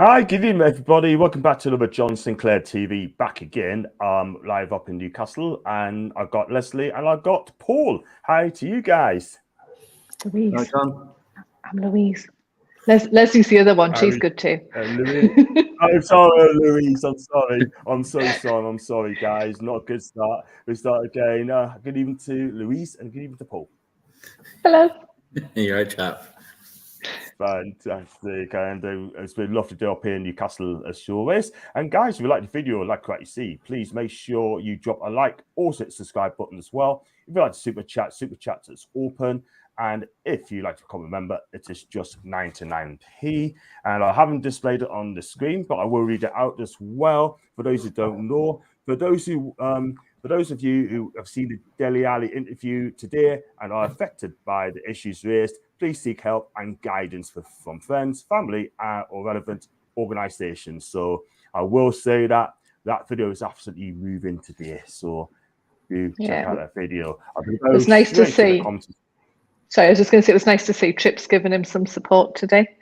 Hi, good evening, everybody. Welcome back to another John Sinclair TV. Back again, live up in Newcastle, and I've got Leslie and I've got Paul. Hi to you guys. Louise. Hi, John. I'm Louise. Leslie's the other one. She's good too. Louise. I'm sorry, Louise. I'm sorry. I'm so sorry. I'm sorry, guys. Not a good start. We start again. Good evening to Louise and good evening to Paul. Hello. You're right, chap. Fantastic, and it's been lovely to do up here in Newcastle as always. And guys, if you like the video, like what you see, please make sure you drop a like, also hit the subscribe button as well. If you like to super chat is open. And if you like to become a member, it is just 99p. And I haven't displayed it on the screen, but I will read it out as well for those who don't know. For those of you who have seen the Dele Alli interview today and are affected by the issues raised, please seek help and guidance from friends, family, or relevant organisations. So I will say that video is absolutely moving today. So do check out that video. It was nice to see. Sorry, I was just going to say it was nice to see Trips giving him some support today.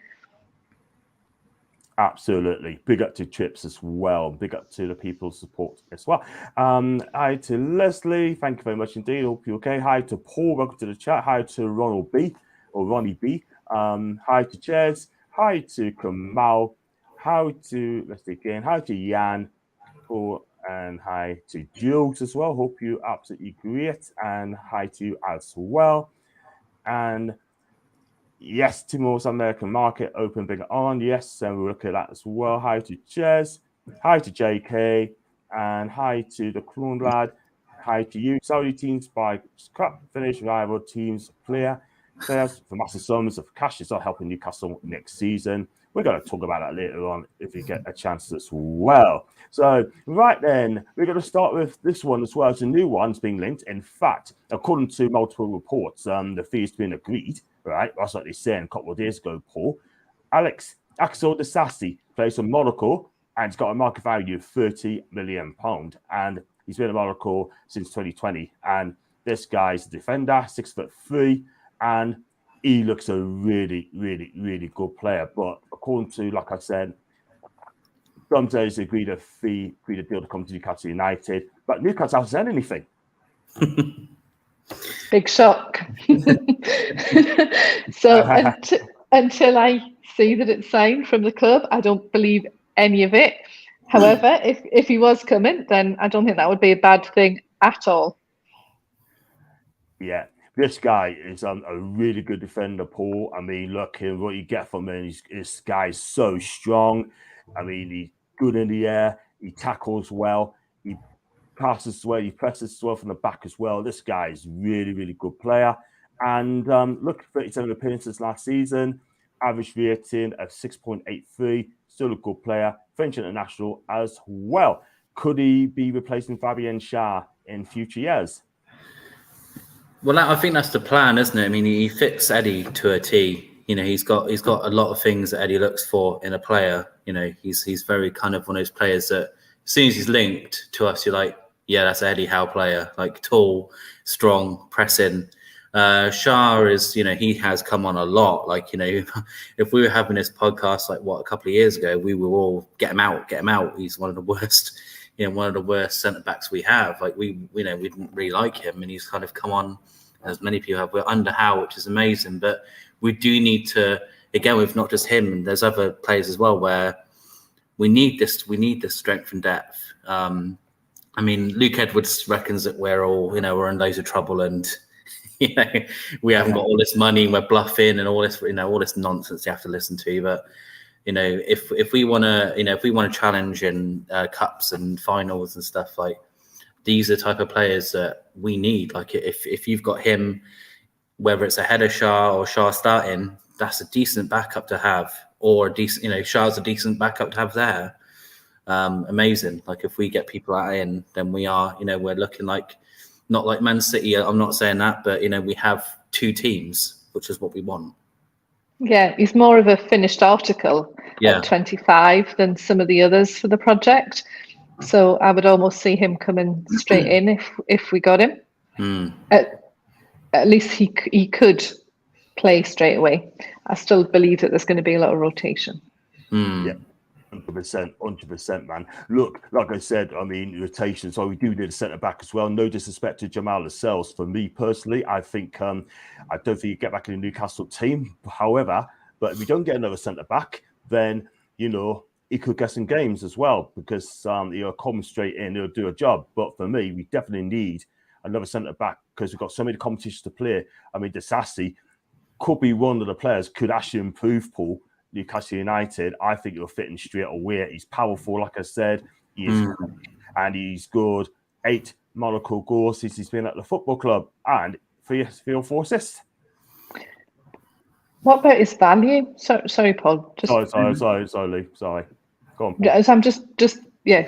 Absolutely. Big up to Trips as well. Big up to the people's support as well. Hi to Leslie. Thank you very much indeed. Hope you're okay. Hi to Paul. Welcome to the chat. Hi to Ronald B. or Ronnie B. Hi to Jez. Hi to Kamal. Hi to, let's see again. Hi to Jan. Paul. And hi to Jules as well. Hope you absolutely great. And hi to you as well. And yes, Timor's American market open bigger on. Yes, and we'll look at that as well. Hi to Jez. Hi to JK. And hi to the Clone Lad. Hi to you. Saudi teams buy scrap finish rival teams players for massive sums of cash to start helping Newcastle next season. We're going to talk about that later on if we get a chance as well. So, right then, we're going to start with this one as well. It's a new one. It's being linked. In fact, according to multiple reports, the fee's been agreed, right? That's what they said a couple of days ago, Paul. Axel Disasi plays for Monaco and it's got a market value of £30 million. And he's been in Monaco since 2020. And this guy's a defender, 6'3", and he looks a really, really, really good player. But according to, like I said, Domzo's agreed a deal to come to Newcastle United, but Newcastle hasn't said anything. Big shock. So until I see that it's signed from the club, I don't believe any of it. However, if he was coming, then I don't think that would be a bad thing at all. Yeah. This guy is a really good defender, Paul. I mean, look, what you get from him, this guy's so strong. I mean, he's good in the air. He tackles well. He passes well. He presses well from the back as well. This guy is really, really good player. And look, 37 appearances last season, average rating of 6.83. Still a good player. French international as well. Could he be replacing Fabian Schär in future years? Well, I think that's the plan, isn't it? I mean, he fits Eddie to a T. You know, he's got a lot of things that Eddie looks for in a player. You know, he's very kind of one of those players that as soon as he's linked to us, you're like, yeah, that's Eddie Howe player. Like tall, strong, pressing. Schär is, you know, he has come on a lot. Like, you know, if we were having this podcast like a couple of years ago, we were all get him out. He's one of the worst. You know, one of the worst centre backs we have. Like we didn't really like him, and he's kind of come on, as many people have. We're under Howe, which is amazing, but we do need to. Again, with not just him, there's other players as well where we need this. We need this strength and depth. I mean, Luke Edwards reckons that we're all, you know, we're in loads of trouble, and you know, we haven't got all this money, and we're bluffing, and all this, you know, all this nonsense you have to listen to, but. You know, if we want to, you know, if we want to challenge in cups and finals and stuff, like these are the type of players that we need. Like if you've got him, whether it's ahead of Schär or Schär starting, that's a decent backup to have, or a decent, you know, Schär's a decent backup to have there. Amazing. Like if we get people out in, then we are, you know, we're looking like not like Man City. I'm not saying that, but you know, we have two teams, which is what we want. Yeah, he's more of a finished article at 25 than some of the others for the project. So I would almost see him coming straight in if we got him. At least he could play straight away. I still believe that there's going to be a lot of rotation. Yeah. 100%, man. Look, like I said, I mean, rotation. So we do need a centre back as well. No disrespect to Jamal Lascelles. For me personally, I think I don't think you get back in the Newcastle team. However, but if we don't get another centre back, then he could get some games as well because he'll come straight in, he'll do a job. But for me, we definitely need another centre back because we've got so many competitions to play. I mean, Disasi could be one of the players could actually improve Paul. Newcastle United, I think he'll fit in straight away. He's powerful, like I said. He is, and he's good. 8 Monaco goals since he's been at the football club, and 3 or 4 assists. What about his value? Sorry, Paul. Sorry, Lee. Sorry. Go on, Paul. Yeah, so I'm just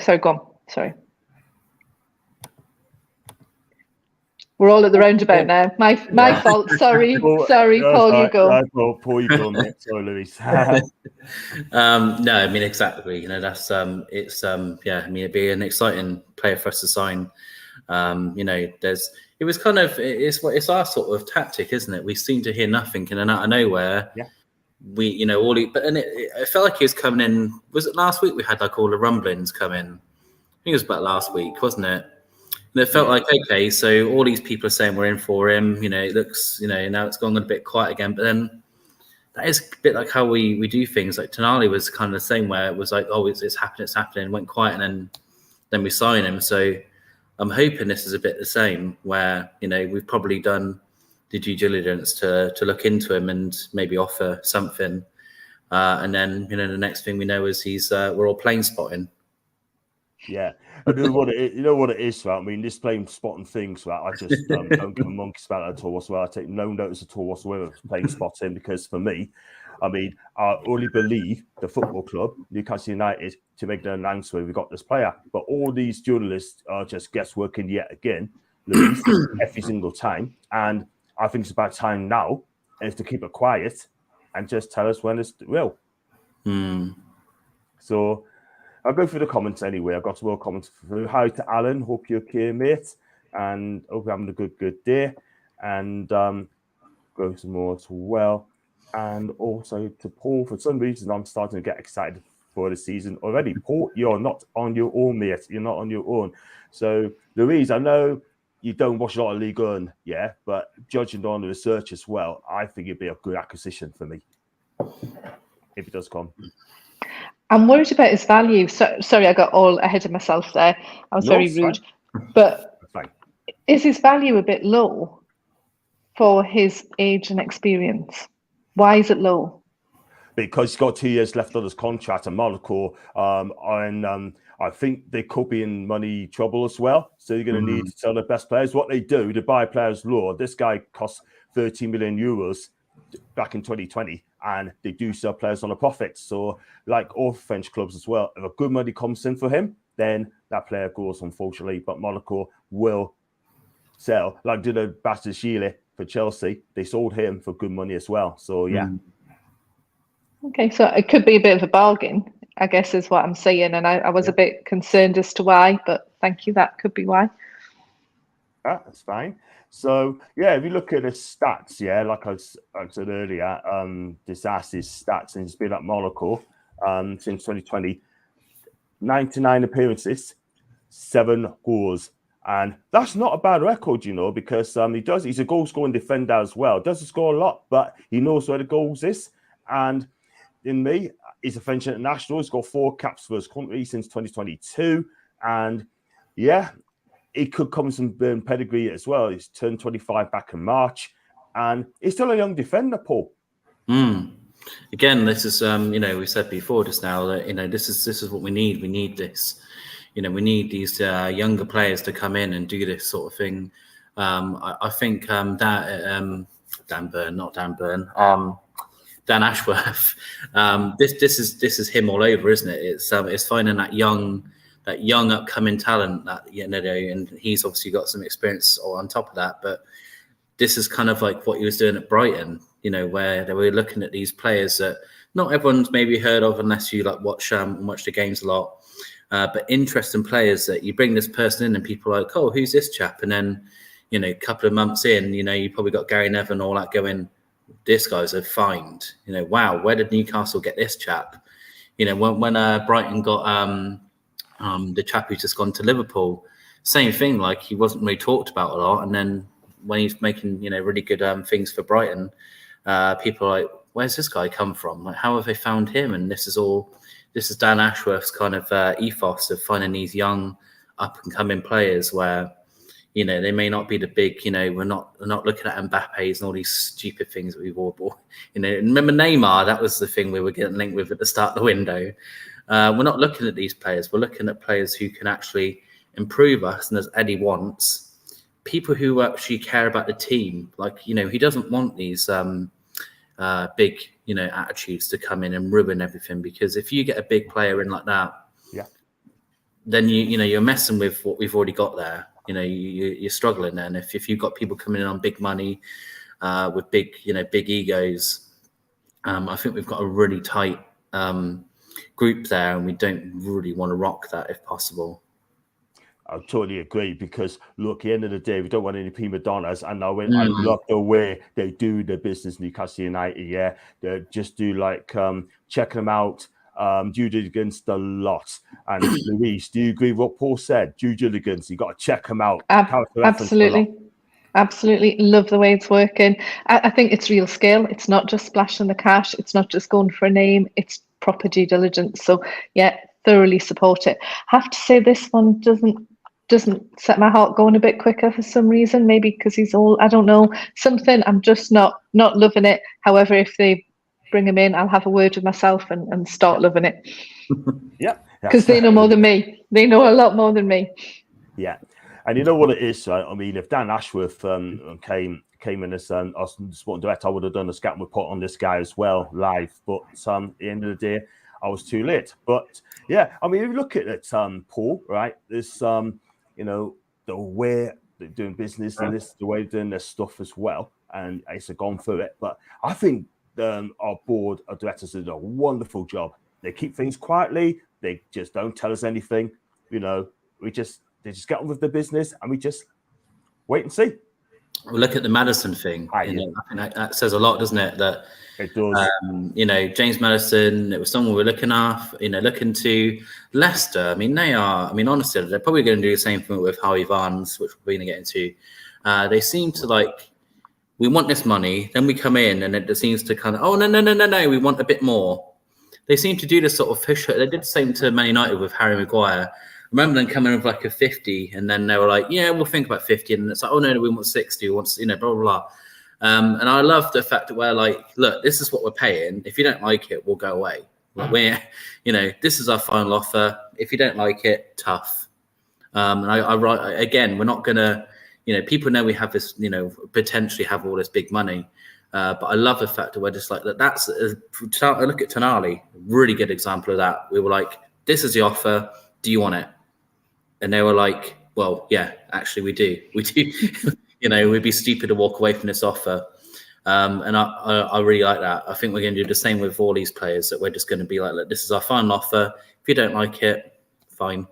sorry, go on. Sorry. We're all at the roundabout now. My fault. Sorry, Paul, you go. Paul, you go, mate. Sorry, Louise. No, I mean, exactly. That's it's yeah. I mean, it'd be an exciting player for us to sign. It was kind of it's our sort of tactic, isn't it? We seem to hear nothing, and then out of nowhere, we it felt like he was coming in. Was it last week we had like all the rumblings come in? I think it was about last week, wasn't it? And it felt like, okay, so all these people are saying we're in for him. It looks, now it's gone a bit quiet again. But then that is a bit like how we do things. Like Tonali was kind of the same, where it was like, oh, it's happening, went quiet, and then we sign him. So I'm hoping this is a bit the same, where we've probably done the due diligence to look into him and maybe offer something, and then the next thing we know is we're all plane spotting. Yeah, I know what it is, right? I mean, this plane spotting things, right? I just don't give a monkey's about it at all whatsoever. I take no notice at all whatsoever of plane spotting because for me, I mean, I only believe the football club, Newcastle United, to make the announcement we got this player. But all these journalists are just guessworking yet again, Louise, every single time. And I think it's about time now is to keep it quiet and just tell us when it's real. So I'll go through the comments anyway. I've got some more comments through. Hi to Alan. Hope you're okay, mate. And hope you're having a good day. And go some more as well. And also to Paul, for some reason, I'm starting to get excited for the season already. Paul, you're not on your own, mate. You're not on your own. So, Louise, I know you don't watch a lot of League One, but judging on the research as well, I think it'd be a good acquisition for me if it does come. I'm worried about his value. Sorry, I got all ahead of myself there. I was very rude. But is his value a bit low for his age and experience? Why is it low? Because he's got 2 years left on his contract at Monaco, and I think they could be in money trouble as well. So you're going to need to sell the best players. What they do, they buy players low. This guy cost 13 million euros back in 2020, and they do sell players on a profit. So like all French clubs as well, if a good money comes in for him, then that player goes, unfortunately. But Monaco will sell, like did a Bastille for Chelsea. They sold him for good money as well. So yeah. Okay, so it could be a bit of a bargain, I guess, is what I'm saying. And I was a bit concerned as to why, but thank you. That could be why. That's fine. So, if you look at his stats, like I said earlier, Disasi's stats, and he's been at Monaco since 2020, 99 appearances, 7 goals. And that's not a bad record, because he's a goal-scoring defender as well. Doesn't score a lot, but he knows where the goals is. And in me, he's a French international. He's got 4 caps for his country since 2022. And he could come with some pedigree as well. He's turned 25 back in March. And he's still a young defender, Paul. Again, this is, we said before just now that, this is what we need. We need this. We need these younger players to come in and do this sort of thing. I think Dan Ashworth. This is him all over, isn't it? It's finding that young upcoming talent that and he's obviously got some experience on top of that. But this is kind of like what he was doing at Brighton, where they were looking at these players that not everyone's maybe heard of unless you watch the games a lot. But interesting players that you bring this person in and people are like, oh, who's this chap? And then, a couple of months in, you probably got Gary Neville and all that going, this guy's a find. Wow, where did Newcastle get this chap? You know, when Brighton got the chap who's just gone to Liverpool, same thing. Like, he wasn't really talked about a lot, and then when he's making, you know, really good things for Brighton, people are like, where's this guy come from? Like, how have they found him? And this is Dan Ashworth's kind of ethos of finding these young up and coming players where, you know, they may not be the big, you know, we're not looking at Mbappe's and all these stupid things that we've all bought. You know, remember Neymar? That was the thing we were getting linked with at the start of the window. We're not looking at these players. We're looking at players who can actually improve us. And as Eddie wants, people who actually care about the team. Like, you know, he doesn't want these big, you know, attitudes to come in and ruin everything. Because if you get a big player in like that, then you know, you're messing with what we've already got there. You know, you're struggling then. If you've got people coming in on big money with big, you know, big egos, I think we've got a really tight group there, and we don't really want to rock that if possible. I totally agree, because look, at the end of the day, we don't want any prima donnas. And I love the way they do their business, Newcastle United. Yeah, they just do like checking them out, due diligence a lot. And Louise, do you agree with what Paul said? Due diligence, you got to check them out. Absolutely love the way it's working. I think it's real skill. It's not just splashing the cash. It's not just going for a name. It's proper due diligence. So yeah, thoroughly support it. Have to say, this one doesn't set my heart going a bit quicker for some reason. Maybe because he's old. I don't know. Something. I'm just not loving it. However, if they bring him in, I'll have a word with myself and start loving it. Yeah, because they know more than me. They know a lot more than me. Yeah, and you know what it is, right? I mean, if Dan Ashworth came in as sporting director, I would have done a scouting report on this guy as well live. But at the end of the day, I was too late. But yeah, I mean, if you look at it, Paul, right? There's you know, the way they're doing business and this the way they're doing their stuff as well, and it's gone through it. But I think our board of directors did a wonderful job. They keep things quietly. They just don't tell us anything. You know, they just get on with the business, and we just wait and see. Well, look at the Maddison thing. You know, I think that says a lot, doesn't it? That it does. You know, James Maddison, it was someone we're looking at. You know, looking to Leicester. I mean, they are. I mean, honestly, they're probably going to do the same thing with Harvey Barnes, which we're going to get into. They seem to like, we want this money, then we come in, and it seems to kind of, oh no, we want a bit more. They seem to do this sort of fish. They did the same to Man United with Harry Maguire. I remember them coming in with like a 50, and then they were like, yeah, we'll think about 50. And it's like, oh no, we want 60. We want, you know, blah, blah, blah. And I love the fact that we're like, look, this is what we're paying. If you don't like it, we'll go away. Like, we're, you know, this is our final offer. If you don't like it, tough. And again, we're not going to, you know, people know we have this, you know, potentially have all this big money. But I love the fact that we're just like, that's, look at Tonali, really good example of that. We were like, this is the offer. Do you want it? And they were like, well, yeah, actually we do. You know, we'd be stupid to walk away from this offer. And I really like that. I think we're going to do the same with all these players, that we're just going to be like, look, this is our final offer. If you don't like it, fine.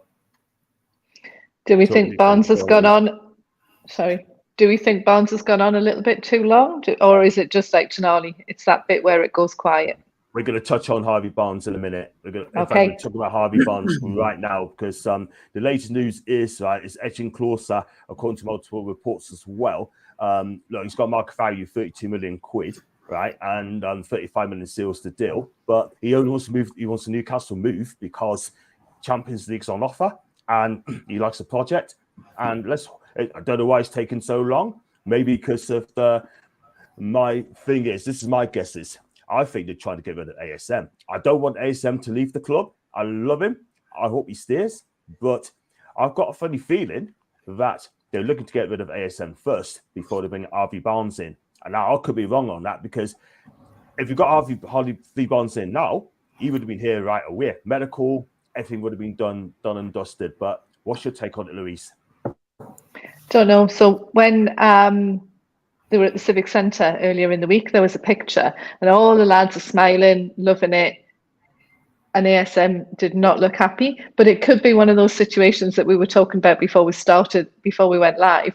Do we think Barnes has gone on? Sorry. Do we think Barnes has gone on a little bit too long? Or is it just like Tonali? It's that bit where it goes quiet. We're going to touch on Harvey Barnes in a minute. We're going to talk about Harvey Barnes right now, because the latest news is it's edging closer, according to multiple reports as well. Look, he's got a market value of 32 million quid, right, and 35 million seals the deal. But he only wants to move. He wants a Newcastle move because Champions League's on offer, and he likes the project. And I don't know why it's taken so long. Maybe because of my thing is, this is my guesses. I think they're trying to get rid of ASM. I don't want ASM to leave the club. I love him. I hope he stays. But I've got a funny feeling that they're looking to get rid of ASM first before they bring Harvey Barnes in. And now I could be wrong on that, because if you got Harvey Barnes in now, he would have been here right away. Medical, everything would have been done and dusted. But what's your take on it, Louise? Don't know. So when they were at the Civic Centre earlier in the week, there was a picture and all the lads are smiling, loving it. And ASM did not look happy, but it could be one of those situations that we were talking about before we went live.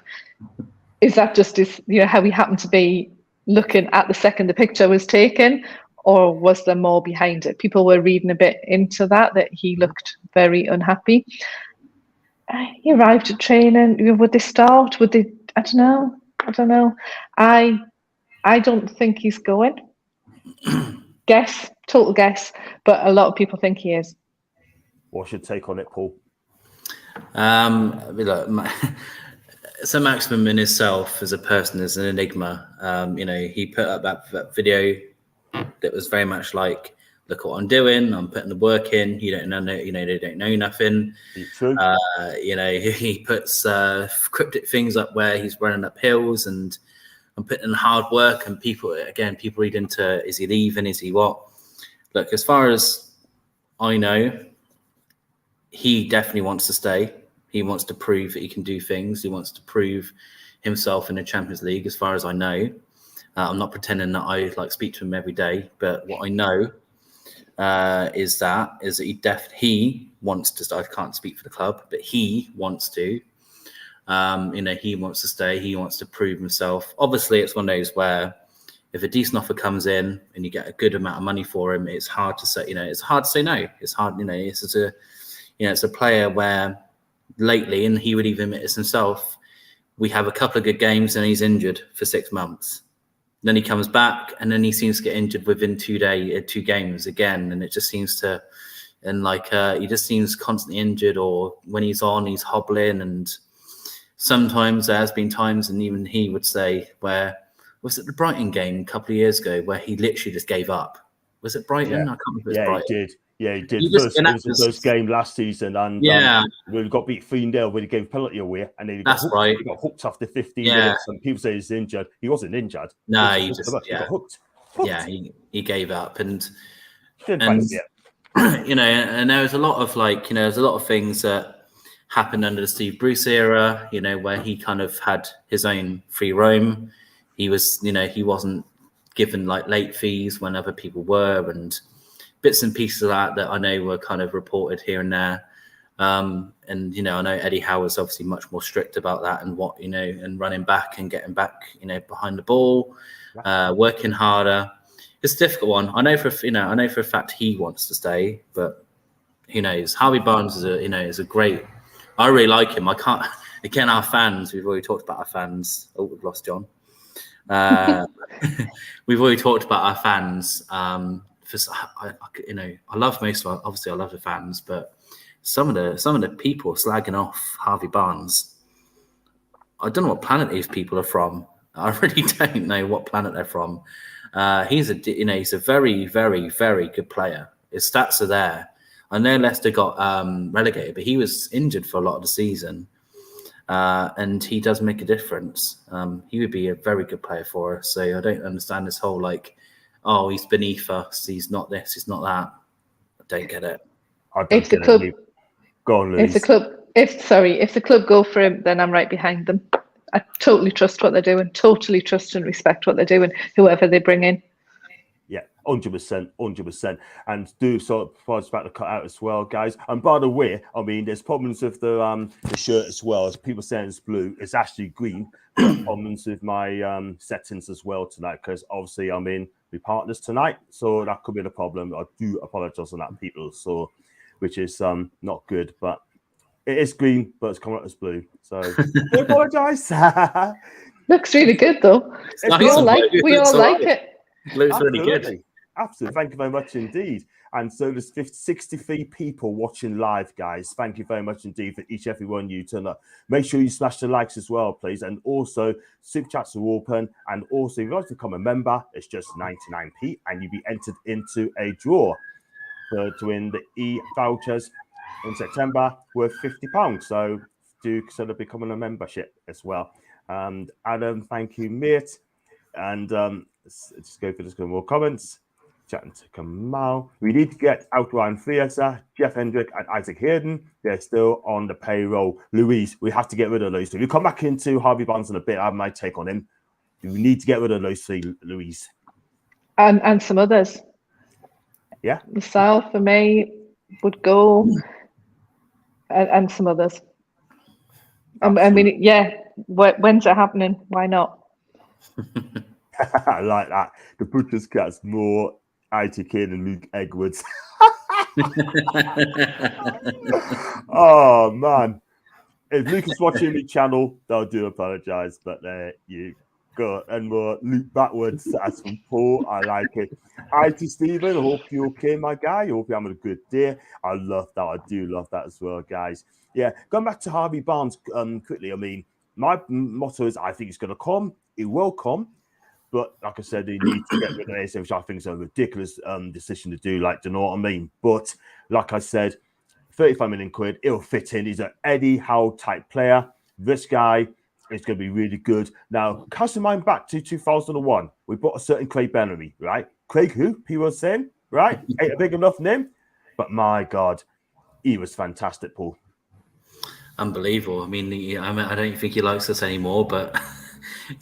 Is that just how he happened to be looking at the second the picture was taken? or was there more behind it? People were reading a bit into that he looked very unhappy. He arrived at training. Would they start? Would they? I don't know. I don't think he's going. Total guess, but a lot of people think he is. What's your take on it, Paul? Look, so Maximum in himself as a person is an enigma. He put up that video that was very much like, look what I'm doing. I'm putting the work in. You don't know. They don't know nothing. True. He puts cryptic things up where he's running up hills, and I'm putting in hard work. And people read into, is he leaving? Is he what? Look, as far as I know, he definitely wants to stay. He wants to prove that he can do things. He wants to prove himself in the Champions League, as far as I know. I'm not pretending that I speak to him every day, but what I know is that he wants to. I can't speak for the club, but he wants to. He wants to stay. He wants to prove himself. Obviously, it's one of those where if a decent offer comes in and you get a good amount of money for him, it's hard to say. It's hard to say no. It's hard. It's a player where lately, and he would even admit this himself, we have a couple of good games and he's injured for 6 months. Then he comes back and then he seems to get injured within 2 games again. And it just seems to, he just seems constantly injured, or when he's on, he's hobbling. And sometimes there has been times, and even he would say, where was it the Brighton game a couple of years ago where he literally just gave up? Was it Brighton? Yeah. I can't remember if it was Brighton. He did. Yeah, he did. It was the first game last season, and we got beat 3-0 when he gave a penalty away, and then he got hooked after 15 minutes. And people say he's injured. He wasn't injured. No, he got hooked. Yeah, he gave up, and there was a lot of there's a lot of things that happened under the Steve Bruce era. Where he kind of had his own free roam. He was, he wasn't given late fees when other people were, and bits and pieces of that I know were kind of reported here and there. And I know Eddie Howe was obviously much more strict about that, and and running back and getting back, behind the ball, working harder. It's a difficult one. I know for a fact he wants to stay, but who knows? Harvey Barnes is a great. I really like him. I can't. Again, our fans. We've already talked about our fans. Oh, we've lost John. We've already talked about our fans. I love most of. Obviously, I love the fans, but some of the people slagging off Harvey Barnes. I don't know what planet these people are from. I really don't know what planet they're from. He's a very, very, very good player. His stats are there. I know Leicester got relegated, but he was injured for a lot of the season, and he does make a difference. He would be a very good player for us. So I don't understand this whole he's beneath us. He's not this. He's not that. I don't get it. If the club go on, Louise. If the club go for him, then I'm right behind them. I totally trust what they're doing. Totally trust and respect what they're doing. Whoever they bring in. Yeah, 100%. And do so. I was about to cut out as well, guys. And by the way, there's problems with the shirt as well. As people saying it's blue, it's actually green. Problems with my settings as well tonight, because obviously we partners tonight, so that could be the problem. I do apologize on that, people. So, which is not good, but it is green, but it's coming out as blue. So I apologize. Looks really good though. We all like it. Looks really good. Absolutely. Thank you very much indeed. And so there's 63 people watching live, guys. Thank you very much indeed for each and every one you turn up. Make sure you smash the likes as well, please. And also, super chats are open. And also, if you'd like to become a member, it's just 99p, and you'll be entered into a draw to win the e-vouchers in September worth £50. So do consider becoming a membership as well. Adam, thank you, mate. And let's just go for just more comments. Chatting to Kamal. We need to get Outline Theatre, Jeff Hendrick, and Isaac Hayden. They're still on the payroll. Louise, we have to get rid of those. So if you come back into Harvey Barnes in a bit, I have my take on him. We need to get rid of those three, Louise. And some others. Yeah. Myself and me would go, and some others. When's it happening? Why not? I like that. The Butcher's Cat's more IT Kid and Luke Edwards. Oh man. If Luke is watching the channel, I do apologize, but there you go. And we'll loop backwards as from Paul. I like it. Hi to Stephen. I hope you're okay, my guy. I hope you're having a good day. I love that. I do love that as well, guys. Yeah, going back to Harvey Barnes quickly. I mean, my motto is I think it's going to come. It will come. But like I said, they need to get rid of this, which I think is a ridiculous decision to do. Like, do you know what I mean? But like I said, 35 million quid, it'll fit in. He's an Eddie Howe type player. This guy is going to be really good. Now, cast your mind back to 2001. We bought a certain Craig Bellamy, right? Craig who? People were saying, right? Ain't a big enough name. But my God, he was fantastic, Paul. Unbelievable. I mean, I don't think he likes us anymore, but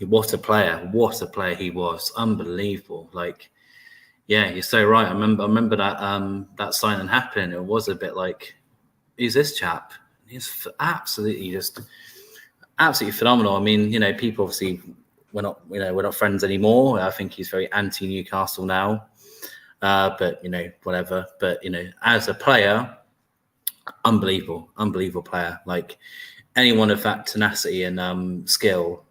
what a player. What a player he was. Unbelievable. Like, yeah, you're so right. I remember that that signing happening. It was a bit like, who's this chap? He's absolutely phenomenal. I mean, you know, people obviously we're not friends anymore. I think he's very anti Newcastle now. But you know, whatever. But you know, as a player, unbelievable player. Like anyone of that tenacity and skill,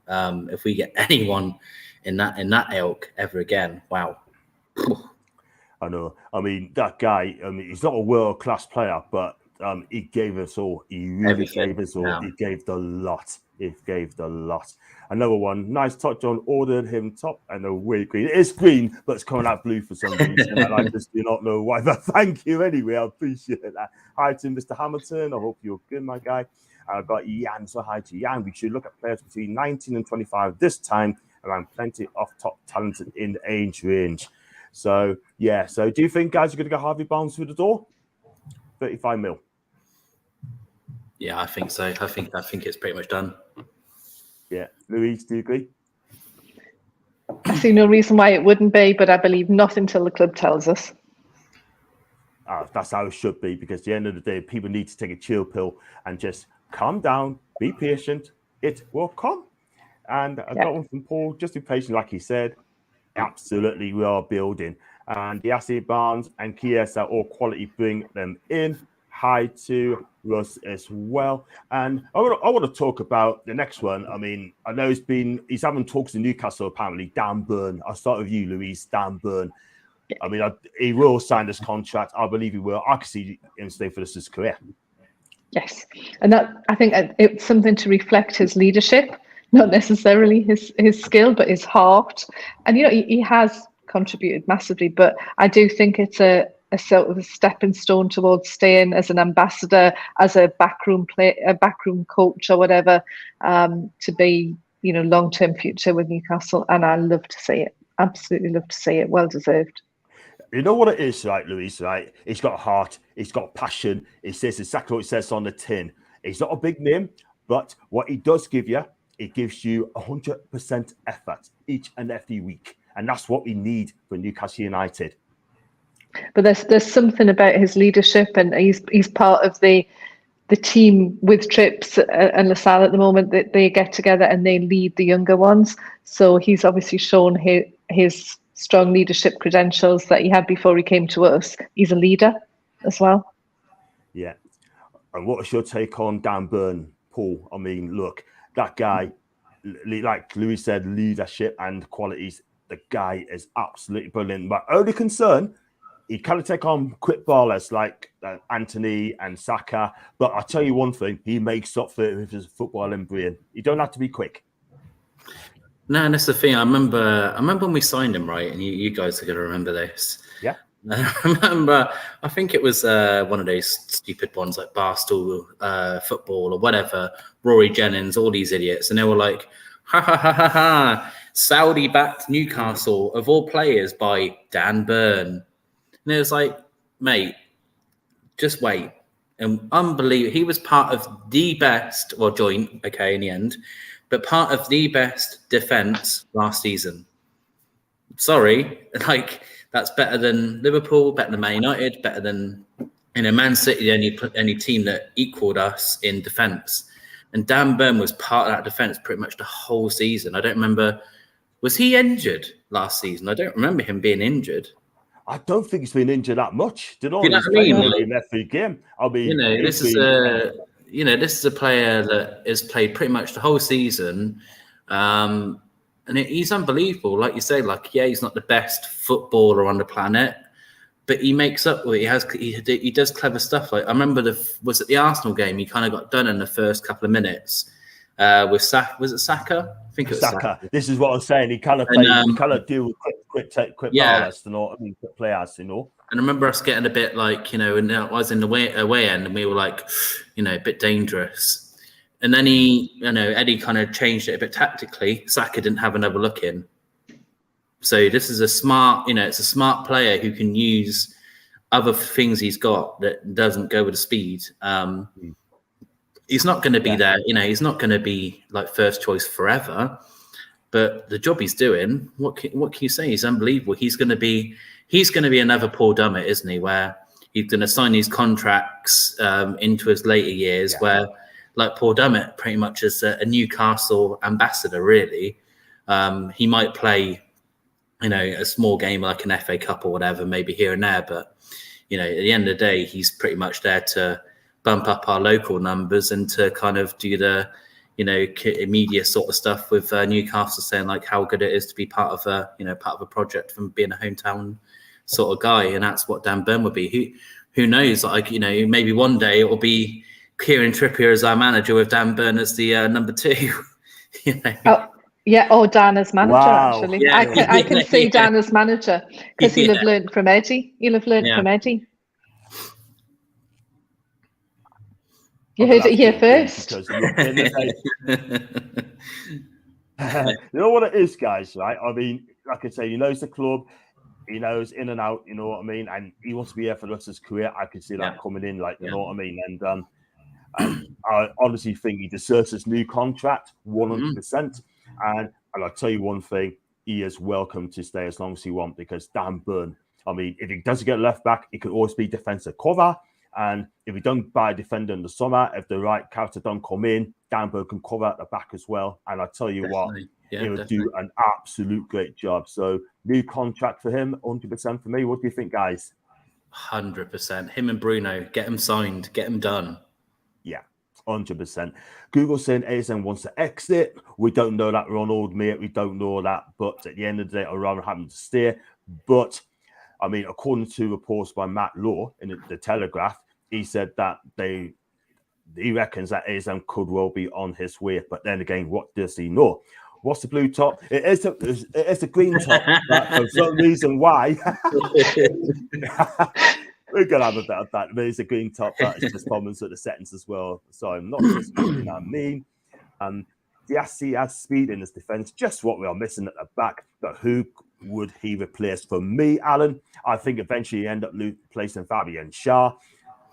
if we get anyone in that ilk ever again, wow. I know. I mean, that guy, he's not a world-class player, but he gave us all. He really gave us all. Yeah. He gave the lot. He gave the lot. Another one, nice touch on, ordered him top and away green. It is green, but it's coming out blue for some reason. And I just do not know why, but thank you anyway. I appreciate that. Hi to Mr. Hamilton. I hope you're good, my guy. I've got Yan, so hi to Yan. We should look at players between 19 and 25 this time, around plenty of top talent in the age range. So, yeah. So, do you think, guys, you're going to get Harvey Barnes through the door? 35 mil. Yeah, I think so. I think it's pretty much done. Yeah. Louise, do you agree? I see no reason why it wouldn't be, but I believe nothing till the club tells us. That's how it should be, because at the end of the day, people need to take a chill pill and just calm down, be patient. It will come. And I got one from Paul, just be patient, like he said. Absolutely, we are building. And Disasi, Barnes and Chiesa, all quality, bring them in. Hi to Russ as well. And I want to talk about the next one. I mean, I know he's having talks in Newcastle, apparently. Dan Burn. I'll start with you, Louise. Dan Burn. I mean, he will sign this contract. I believe he will. I can see him stay for his career. Yes. And that, I think it's something to reflect his leadership, not necessarily his skill, but his heart. And, you know, he has contributed massively, but I do think it's a sort of a stepping stone towards staying as an ambassador, as a backroom coach or whatever, to be, you know, long-term future with Newcastle. And I love to see it. Absolutely love to see it. Well deserved. You know what it is, right, Louise, right? He's got a heart. He's got passion. He says exactly what it says on the tin. He's not a big name, but what he does give you, it gives you 100% effort each and every week. And that's what we need for Newcastle United. But there's something about his leadership, and he's part of the team with Trips and LaSalle at the moment, that they get together and they lead the younger ones. So he's obviously shown his strong leadership credentials that he had before he came to us. He's a leader as well. Yeah. And what's your take on Dan Burn, Paul? I mean, look, that guy, like Louis said, leadership and qualities, the guy is absolutely brilliant. But only concern, he kind of take on quick ballers like Anthony and Saka. But I'll tell you one thing, he makes up for it with his footballing brain. You don't have to be quick. No, and that's the thing. I remember when we signed him, right? And you guys are going to remember this. Yeah. I remember, I think it was one of those stupid ones like Barstool Football or whatever, Rory Jennings, all these idiots. And they were like, ha, ha, ha, ha, ha, Saudi-backed Newcastle, of all players, by Dan Burn. And it was like, mate, just wait. And unbelievable. He was part of the best, well, joint, okay, in the end, but part of the best defence last season. Sorry, like, that's better than Liverpool, better than Man United, better than, you know, Man City, the only team that equalled us in defence. And Dan Burn was part of that defence pretty much the whole season. I don't remember, was he injured last season? I don't remember him being injured. I don't think he's been injured that much. Do you know what I mean? In every game. I mean, this is a player that has played pretty much the whole season, and he's unbelievable. Like you say, he's not the best footballer on the planet, but he makes up with it. He does clever stuff. Like I remember was it the Arsenal game? He kind of got done in the first couple of minutes with Saka. Was it Saka? I think it was Saka. This is what I'm saying. He kind of played. He kind of deal with quick ballers, you know what I mean? Quick players, you know. And I remember us getting a bit and I was in the away end, and we were like, a bit dangerous. And then Eddie kind of changed it a bit tactically. Saka didn't have another look in. So this is a smart, it's a smart player who can use other things he's got that doesn't go with the speed. He's not going to be there, he's not going to be like first choice forever. But the job he's doing, what can you say? He's unbelievable. He's going to be another Paul Dummett, isn't he? Where he's going to sign these contracts into his later years, where like Paul Dummett, pretty much as a Newcastle ambassador, really. He might play, a small game like an FA Cup or whatever, maybe here and there. But, at the end of the day, he's pretty much there to bump up our local numbers and to kind of do the, media sort of stuff with Newcastle, saying like how good it is to be part of a project from being a hometown sort of guy. And that's what Dan Burn would be. Who knows? Maybe one day it will be Kieran Trippier as our manager with Dan Burn as the number 2. Oh, yeah, or Dan as manager, actually. Yeah. I can see Dan as manager because he'll have learned from Eddie. From Eddie. You heard it here first. You know what it is, guys, right? I mean, like I say, he knows the club. He knows in and out, you know what I mean? And he wants to be here for the rest of his career. I can see that coming in, you know what I mean? And I honestly think he deserves his new contract 100%. And I'll tell you one thing, he is welcome to stay as long as he wants, because Dan Burn, I mean, if he doesn't get left back, he could always be defensive cover. And if we don't buy a defender in the summer, if the right character don't come in, Dan Burn can cover at the back as well. And I tell you what, he would do an absolute great job. So new contract for him, 100% for me. What do you think, guys? 100%. Him and Bruno, get him signed, get him done. Yeah, 100%. Google saying ASM wants to exit. We don't know that, Ronald, mate. We don't know that. But at the end of the day, I'd rather have him to stay. But, I mean, according to reports by Matt Law in the Telegraph, he said that he reckons that ASM could well be on his way. But then again, what does he know? What's the blue top? It is the green top. But for some reason why. We're going to have a bit of that. But it's a green top. That is just problems with the settings as well. So I'm not just you know what I mean. Disasi has speed in his defence, just what we are missing at the back. But who would he replace? For me, Alan, I think eventually he end up replacing Fabian Schär,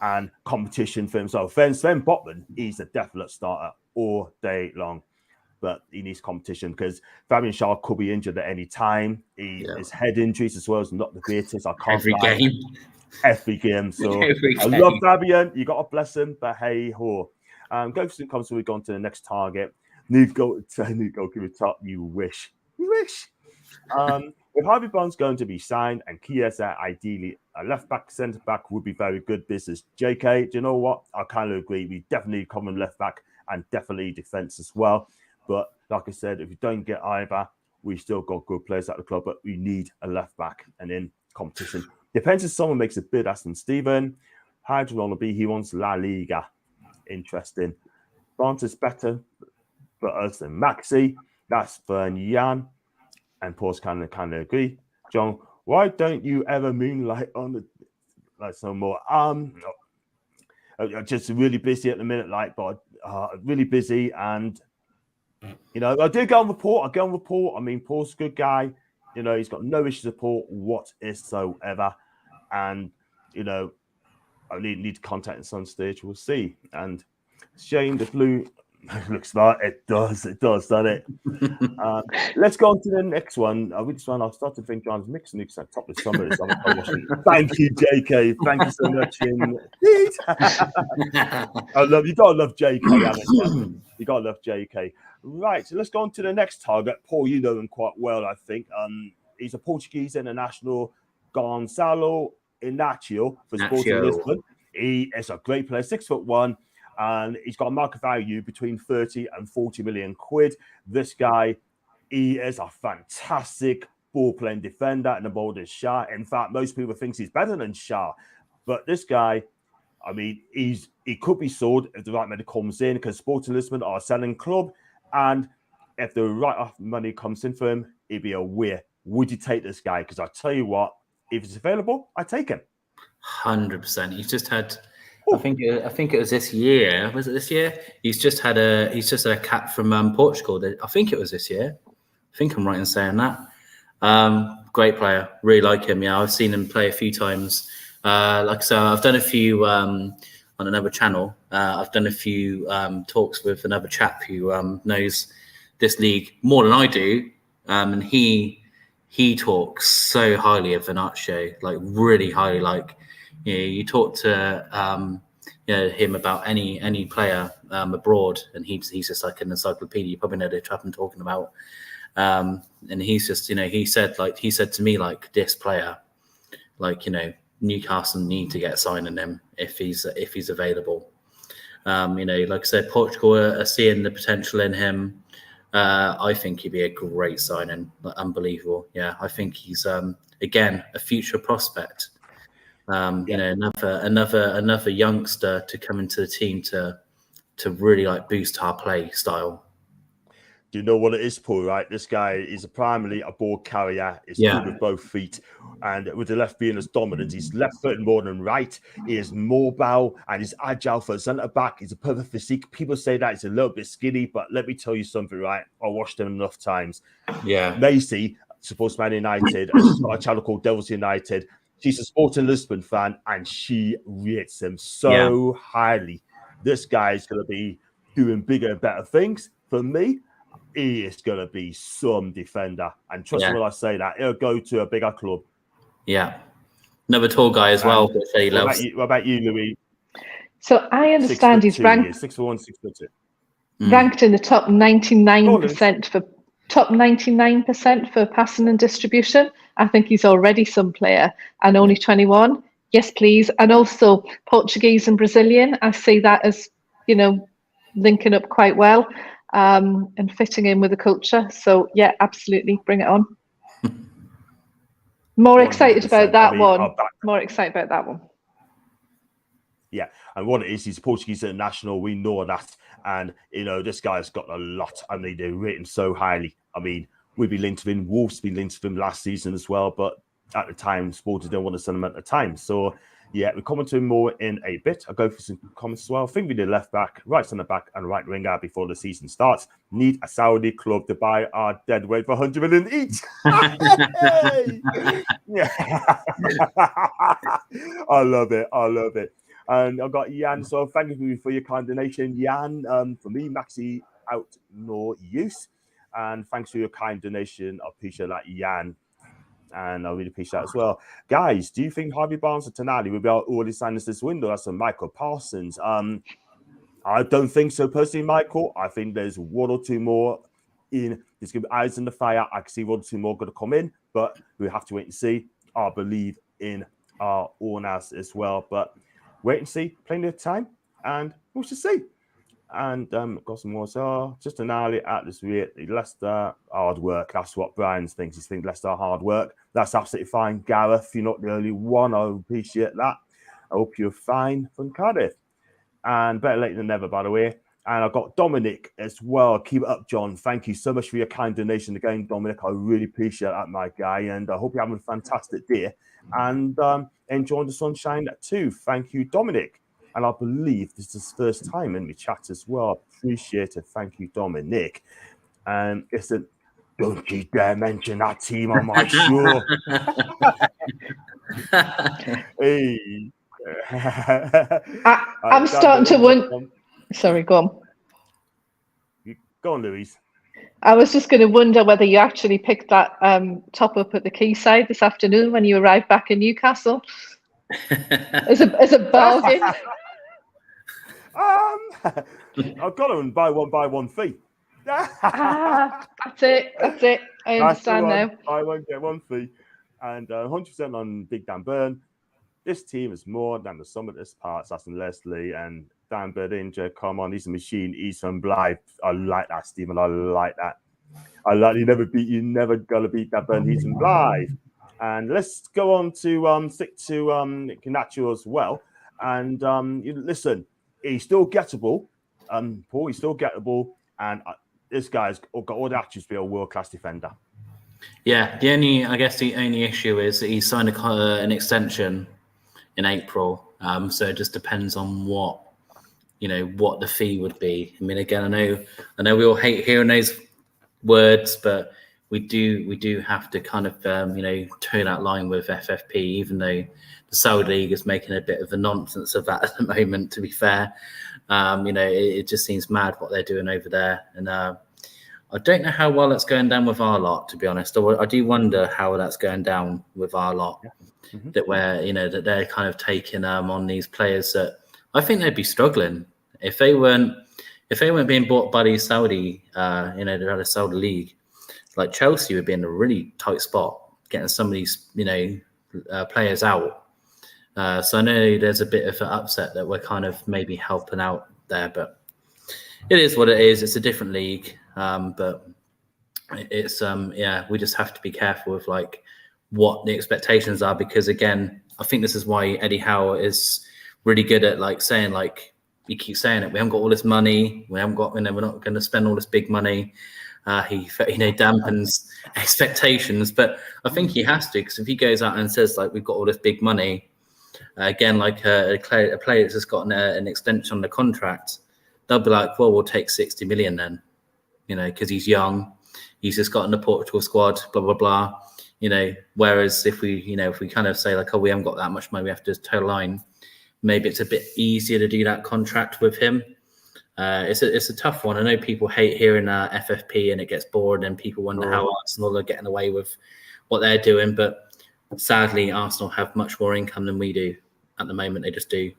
and competition for himself. Sven Botman, he's a definite starter all day long. But he needs competition because Fabian Schär could be injured at any time. His head injuries as well is not the greatest. I can't every game. So I love Fabian. You got to bless him. But hey ho. Ghost comes so we've gone to the next target. New goalkeeper top. You wish. If Harvey Bond's going to be signed and Chiesa, ideally a left back, centre back would be very good business. JK, do you know what? I kind of agree. We definitely need common left back and definitely defence as well. But like I said, if we don't get either, we still got good players at the club, but we need a left back and in competition. Depends if someone makes a bid. Aston Steven, how do you want to be? He wants La Liga. Interesting. France is better for us than Maxi. That's Fern Yan. And Paul's kind of agree. John, why don't you ever moonlight on the some more? Just really busy at the minute, but really busy. And I do go on report. I mean, Paul's a good guy. He's got no issues with Paul whatsoever. And I need to contact him at some stage. We'll see. And Shane, the blue. Looks like it does, doesn't it? Let's go on to the next one. Which one? I'll start to think John's mixing it at top of summer. Thank you, JK. Thank you so much. You gotta love JK, Alan. You gotta love JK. Right, so let's go on to the next target. Paul, you know him quite well, I think. He's a Portuguese international, Gonzalo Inacio for Sporting Lisbon. He is a great player, 6'1", and he's got a market value between 30 and 40 million quid. This guy, he is a fantastic ball-playing defender and the ball is Shah. In fact, most people think he's better than Shah. But this guy, I mean, he could be sold if the right money comes in, because Sporting Lisbon are a selling club. And if the right money comes in for him, he'd be aware. Would you take this guy? Because I tell you what, if it's available, I take him. 100%. He's just had, I think it was this year. Was it this year? He's just had a cap from Portugal. I think it was this year. I think I'm right in saying that. Great player. Really like him. Yeah, I've seen him play a few times. Like I said, I've done a few on another channel. I've done a few talks with another chap who knows this league more than I do, and he talks so highly of Inacio, like really highly. Like, you know, you talk to him about any player abroad, and he's just like an encyclopedia. You probably know the chap I'm talking about. And he's just, you know, he said to me, like, this player, like, you know, Newcastle need to get signing him if he's available. You know, like I said, Portugal are seeing the potential in him. I think he'd be a great signing, unbelievable. Yeah, I think he's again a future prospect. You know, another youngster to come into the team to really like boost our play style. Do you know what it is, Paul, right? This guy is primarily a ball carrier. He's good with both feet. And with the left being as dominant, he's left-footed more than right. He is mobile and he's agile for a centre-back. He's a perfect physique. People say that he's a little bit skinny, but let me tell you something, right? I watched him enough times. Yeah. Macy, supposed Man United, and she's got a channel called Devils United. She's a Sporting Lisbon fan, and she rates him so highly. This guy is going to be doing bigger and better things. For me, he is going to be some defender. And trust me when I say that, he'll go to a bigger club. Yeah. Another tall guy as well. What about you, Louis? So I understand he's ranked 6'1", 6'2". Ranked in the top 99% for passing and distribution. I think he's already some player, and only 21. Yes, please. And also Portuguese and Brazilian. I see that as, you know, linking up quite well. And fitting in with the culture. So yeah, absolutely, bring it on. More excited about that one. More excited about that one. Yeah, and what it is, he's Portuguese international. We know that, and you know this guy's got a lot. I mean, they rate him so highly. I mean, we'd be linked to him. Wolves be linked to him last season as well, but at the time, Sporting didn't want to send him at the time. So yeah, we're coming to him more in a bit. I'll go for some comments as well. I think we did left back, right centre back, and right winger before the season starts. Need a Saudi club to buy our dead weight for 100 million each. Yeah. I love it. I love it. And I've got Jan. So thank you for your kind donation, Jan. For me, Maxi out no use. And thanks for your kind donation. I appreciate that, Jan. And I really appreciate that as well. Guys, do you think Harvey Barnes and Tonali will be able to already sign us this window? That's a Michael Parsons. I don't think so personally, Michael. I think there's one or two more in. There's going to be eyes in the fire. I can see one or two more going to come in, but we have to wait and see. I believe in our owners as well, but wait and see. Plenty of time, and we'll just see. And got some more. So just an eye at this rate. Leicester hard work. That's what Brian thinks. He thinks Leicester hard work. That's absolutely fine, Gareth. You're not the only one. I appreciate that. I hope you're fine from Cardiff. And better late than never, by the way. And I've got Dominic as well. Keep it up, John. Thank you so much for your kind donation again, Dominic. I really appreciate that, my guy. And I hope you're having a fantastic day and enjoying the sunshine too. Thank you, Dominic. And I believe this is the first time in my chat as well. Appreciate it. Thank you, Dominic. And listen, don't you dare mention that team on my show. Hey. I'm starting to wonder. Sorry, go on. Go on, Louise. I was just going to wonder whether you actually picked that top up at the quayside this afternoon when you arrived back in Newcastle as a bargain. I've got to buy one fee. That's it. I understand now. Buy one, get one fee. And 100% on Big Dan Burn. This team is more than the sum of its parts. That's in Leslie and Dan Burn injured. Come on, he's a machine. He's from Blythe. I like that, Stephen. I like that. I like you never gonna beat that Burn. He's in Blythe. And let's go on to stick to Inacio as well. And listen, he's still gettable. Paul, he's still gettable. And this guy's got all the attributes to be a world-class defender. Yeah, the only issue is that he signed an extension in April. So it just depends on what the fee would be. I mean, again, I know we all hate hearing those words, but we do have to kind of toe that line with FFP, even though the Saudi League is making a bit of a nonsense of that at the moment, to be fair. It just seems mad what they're doing over there. And I don't know how well it's going down with our lot, to be honest. I do wonder how that's going down with our lot. Yeah. Mm-hmm. That they're kind of taking on these players that I think they'd be struggling if they weren't being bought by the Saudi, the Saudi League. Like Chelsea would be in a really tight spot getting some of these, players out. So I know there's a bit of an upset that we're kind of maybe helping out there, but it is what it is. It's a different league, but it's we just have to be careful with like what the expectations are, because again, I think this is why Eddie Howe is really good at like saying, like you keep saying it, we haven't got all this money, we haven't got, we're not going to spend all this big money. He dampens expectations, but I think he has to, because if he goes out and says like we've got all this big money, again, like a player that's just got an extension on the contract, they'll be like, well, we'll take 60 million then, because he's young, he's just got in the Portugal squad, blah blah blah. Whereas if we kind of say like, oh, we haven't got that much money, we have to just toe line, maybe it's a bit easier to do that contract with him. It's a tough one. I know people hate hearing FFP and it gets bored and people wonder how Arsenal are getting away with what they're doing, but sadly Arsenal have much more income than we do at the moment. They just do.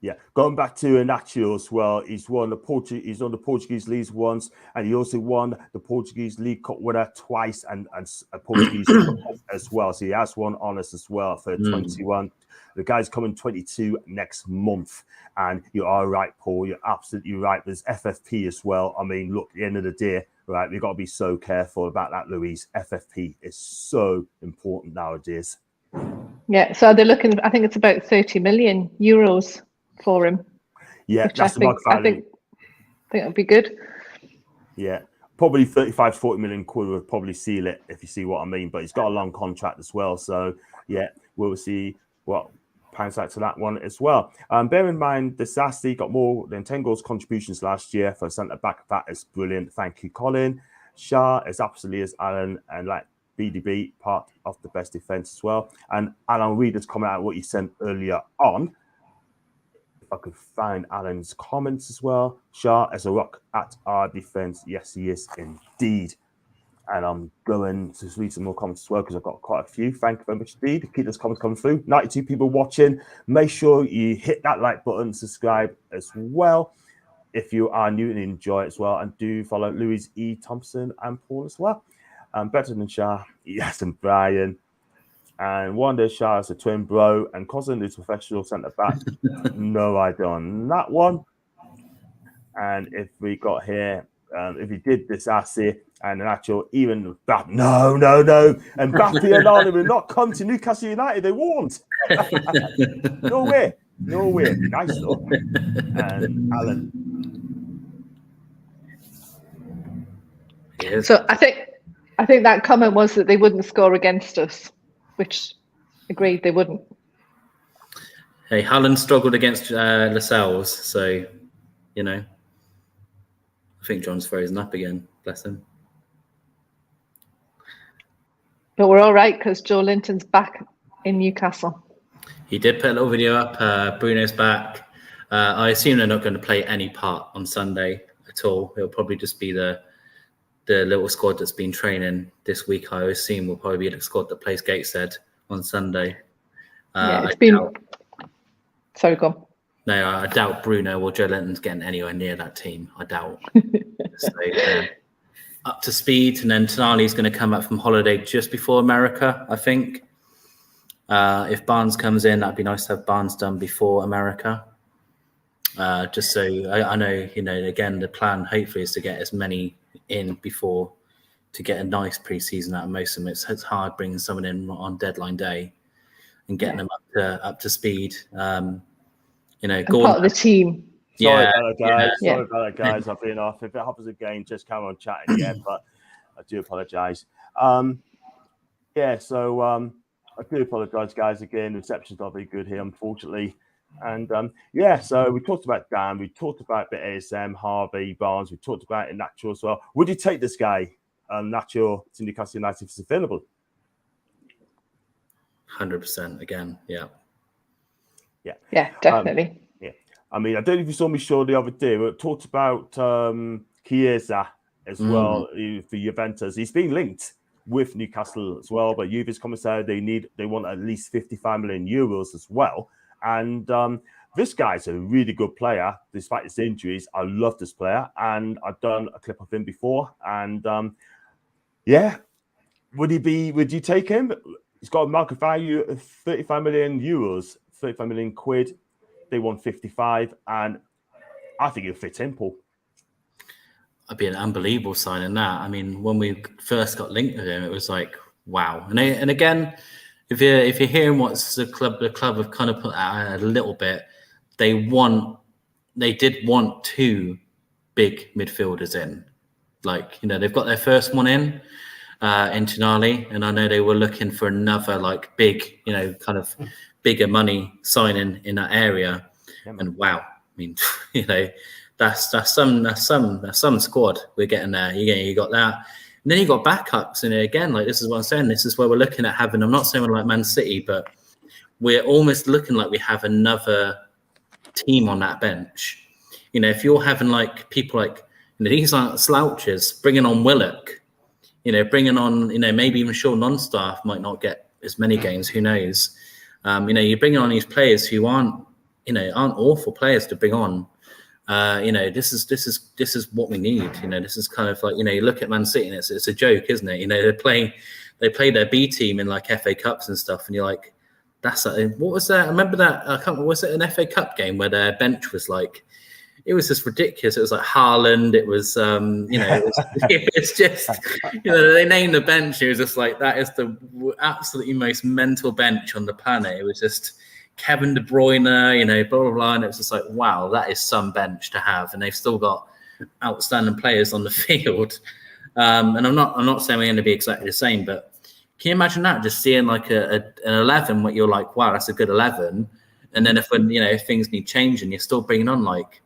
Yeah, going back to Inacio as well, he's on the Portuguese leagues once, and he also won the Portuguese League Cup winner twice, and a Portuguese Cup as well. So he has one on us as well for 21. The guy's coming 22 next month, and you are right, Paul. You're absolutely right. There's FFP as well. I mean, look, at the end of the day, right? We've got to be so careful about that, Louise. FFP is so important nowadays. Yeah, so they're looking. I think it's about 30 million euros for him. Yeah, that's the market value. I think it'd be good. Yeah, probably 35 to 40 million quid would probably seal it, if you see what I mean. But he's got a long contract as well, so yeah, we'll see what pans out to that one as well. Bear in mind, Disasi got more than 10 goals contributions last year for centre back. That is brilliant. Thank you, Colin. Shah is absolutely as Alan, and like BDB, part of the best defence as well. And Alan Reed has come out what he sent earlier on. I could find Alan's comments as well. Shah as a rock at our defense. Yes, he is indeed. And I'm going to read some more comments as well, because I've got quite a few. Thank you very much indeed. Keep those comments coming through. 92 people watching. Make sure you hit that like button, subscribe as well if you are new and enjoy it as well. And do follow Louise E. Thompson and Paul as well. Better than Shah. Yes, and Brian. And Wanda Shah is a twin bro, and Cousin is professional centre back. No idea on that one. And if we got here, if he did this Disasi and an actual even no. And Mbappe and Arnold will not come to Newcastle United. They won't. No way. Nice though. And Alan. So I think that comment was that they wouldn't score against us, which agreed they wouldn't. Hey, Haaland struggled against Lascelles, so I think John's frozen up again. Bless him. But we're all right because Joe Linton's back in Newcastle. He did put a little video up. Bruno's back. I assume they're not going to play any part on Sunday at all. It'll probably just be the little squad that's been training this week. I assume will probably be the squad that plays Gateshead on Sunday. It's been. Sorry, go on. No, I doubt Bruno or Joe Linton's getting anywhere near that team. I doubt. So, up to speed, and then Tonali's going to come back from holiday just before America, I think. If Barnes comes in, that'd be nice to have Barnes done before America. Just so I know, again, the plan hopefully is to get as many in before to get a nice pre-season out of most of them. It's hard bringing someone in on deadline day and getting them up to speed. And part of the team. Sorry about that, guys. Sorry about that, guys. I've been off. If it happens again, just carry on chatting again. But I do apologise. So I do apologise, guys. Again, the reception's not very good here, unfortunately. And so we talked about Dan, we talked about the ASM, Harvey, Barnes, we talked about Inacio as well. Would you take this guy, Inacio, to Newcastle United if it's available? 100% again, yeah. Yeah, definitely. I mean, I don't know if you saw me show the other day. We talked about Chiesa as well for Juventus. He's been linked with Newcastle as well, but Juve's commissar, they want at least 55 million euros as well. And this guy's a really good player, despite his injuries. I love this player, and I've done a clip of him before. And would you take him? He's got a market value of 35 million euros, 35 million quid. They want 55, and I think he'll fit in, Paul. It'd be an unbelievable signing that. I mean, when we first got linked with him, it was like, wow. And again, if you're hearing what's the club have kind of put out a little bit, they did want two big midfielders in. Like, they've got their first one in Tonali, and I know they were looking for another like big, kind of bigger money signing in that area. And wow, I mean, that's some squad we're getting there. You got that. And then you got backups, and again, like this is what I'm saying. This is where we're looking at having. I'm not saying we're like Man City, but we're almost looking like we have another team on that bench. If you're having like people like these aren't slouches, bringing on Willock, bringing on maybe even Sean non-staff might not get as many games. Who knows? You're bringing on these players who aren't awful players to bring on. This is what we need. This is kind of like, you look at Man City and it's a joke, isn't it? They play their B team in like FA Cups and stuff, and you're like, what was that? I remember that. I can't remember, was it an FA Cup game where their bench was like, it was just ridiculous. It was like Haaland. It was, it was just, they named the bench. It was just like, that is the absolutely most mental bench on the planet. It was just Kevin De Bruyne, blah, blah, blah. And it was just like, wow, that is some bench to have. And they've still got outstanding players on the field. And I'm not saying we're going to be exactly the same, but can you imagine that? Just seeing like an 11, what you're like, wow, that's a good 11. And then if things need changing, you're still bringing on like,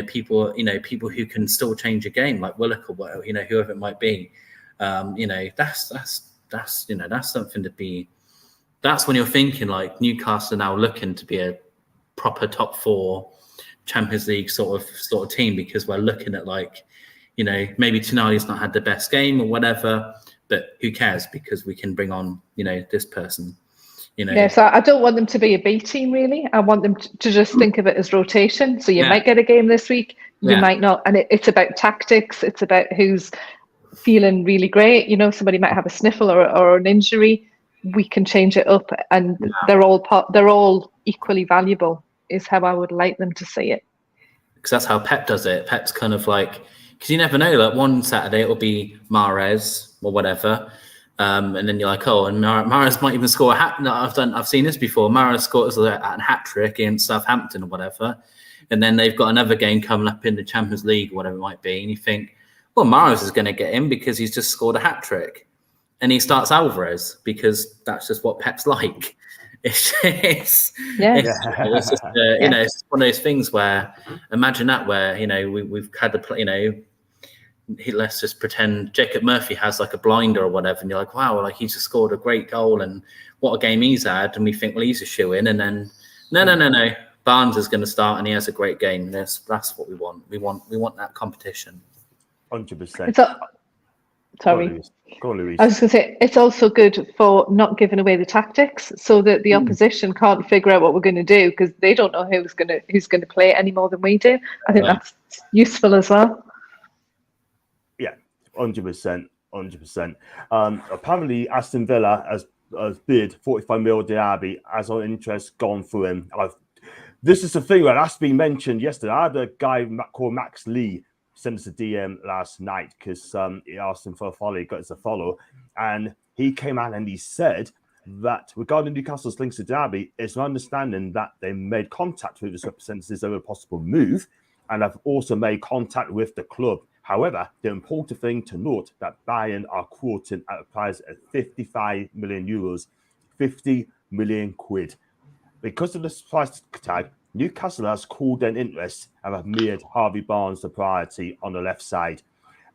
people who can still change a game, like Willock or whatever, whoever it might be. That's something to be. That's when you're thinking like Newcastle are now looking to be a proper top 4 Champions League sort of team, because we're looking at like, maybe Tonali's not had the best game or whatever, but who cares, because we can bring on, this person. Yeah, so I don't want them to be a B team, really. I want them to just think of it as rotation. So you might get a game this week, you might not. And it's about tactics. It's about who's feeling really great. Somebody might have a sniffle or an injury. We can change it up, and they're all equally valuable, is how I would like them to see it. Because that's how Pep does it. Pep's kind of like, because you never know, like one Saturday it'll be Mahrez or whatever. And then you're like, oh, and Mahrez might even score a hat. No, I've seen this before. Mahrez scores a hat trick against Southampton or whatever, and then they've got another game coming up in the Champions League or whatever it might be, and you think, well, Mahrez is going to get in because he's just scored a hat trick, and he starts Alvarez because that's just what Pep's like. It's just it's one of those things where imagine that where we've had the let's just pretend Jacob Murphy has like a blinder or whatever, and you're like, wow, like he's just scored a great goal and what a game he's had, and we think, well, he's a shoe-in, and then no, Barnes is going to start and he has a great game. That's what we want. We want that competition. 100%. Sorry. Go on, Louise. I was going to say, it's also good for not giving away the tactics, so that the opposition can't figure out what we're going to do, because they don't know who's going to play any more than we do. I think that's useful as well. 100%. 100%. Apparently, Aston Villa has bid 45 mil Diaby as our interest gone through him. This is the thing that has been mentioned yesterday. I had a guy called Max Lee send us a DM last night because he asked him for a follow. He got us a follow, and he came out and he said that regarding Newcastle's links to Derby, it's my understanding that they made contact with his representatives over a possible move, and have also made contact with the club. However, the important thing to note that Bayern are quoting at a price of 55 million euros, 50 million quid. Because of the price tag, Newcastle has called an interest and have made Harvey Barnes the priority on the left side.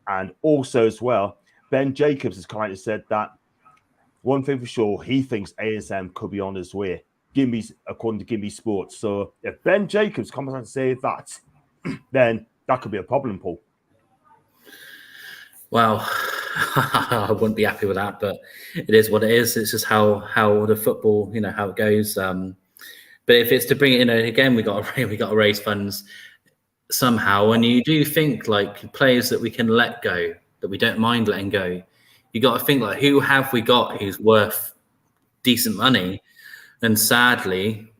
And also as well, Ben Jacobs has kind of said that one thing for sure, he thinks ASM could be on his way. According to Gimme Sports. So if Ben Jacobs comes out and say that, then that could be a problem, Paul. Well, I wouldn't be happy with that, but it is what it is. It's just how the football, how it goes. But if it's to bring it in, again, we got to raise funds somehow. And you do think like players that we can let go, that we don't mind letting go. You got to think like, who have we got who's worth decent money? And sadly,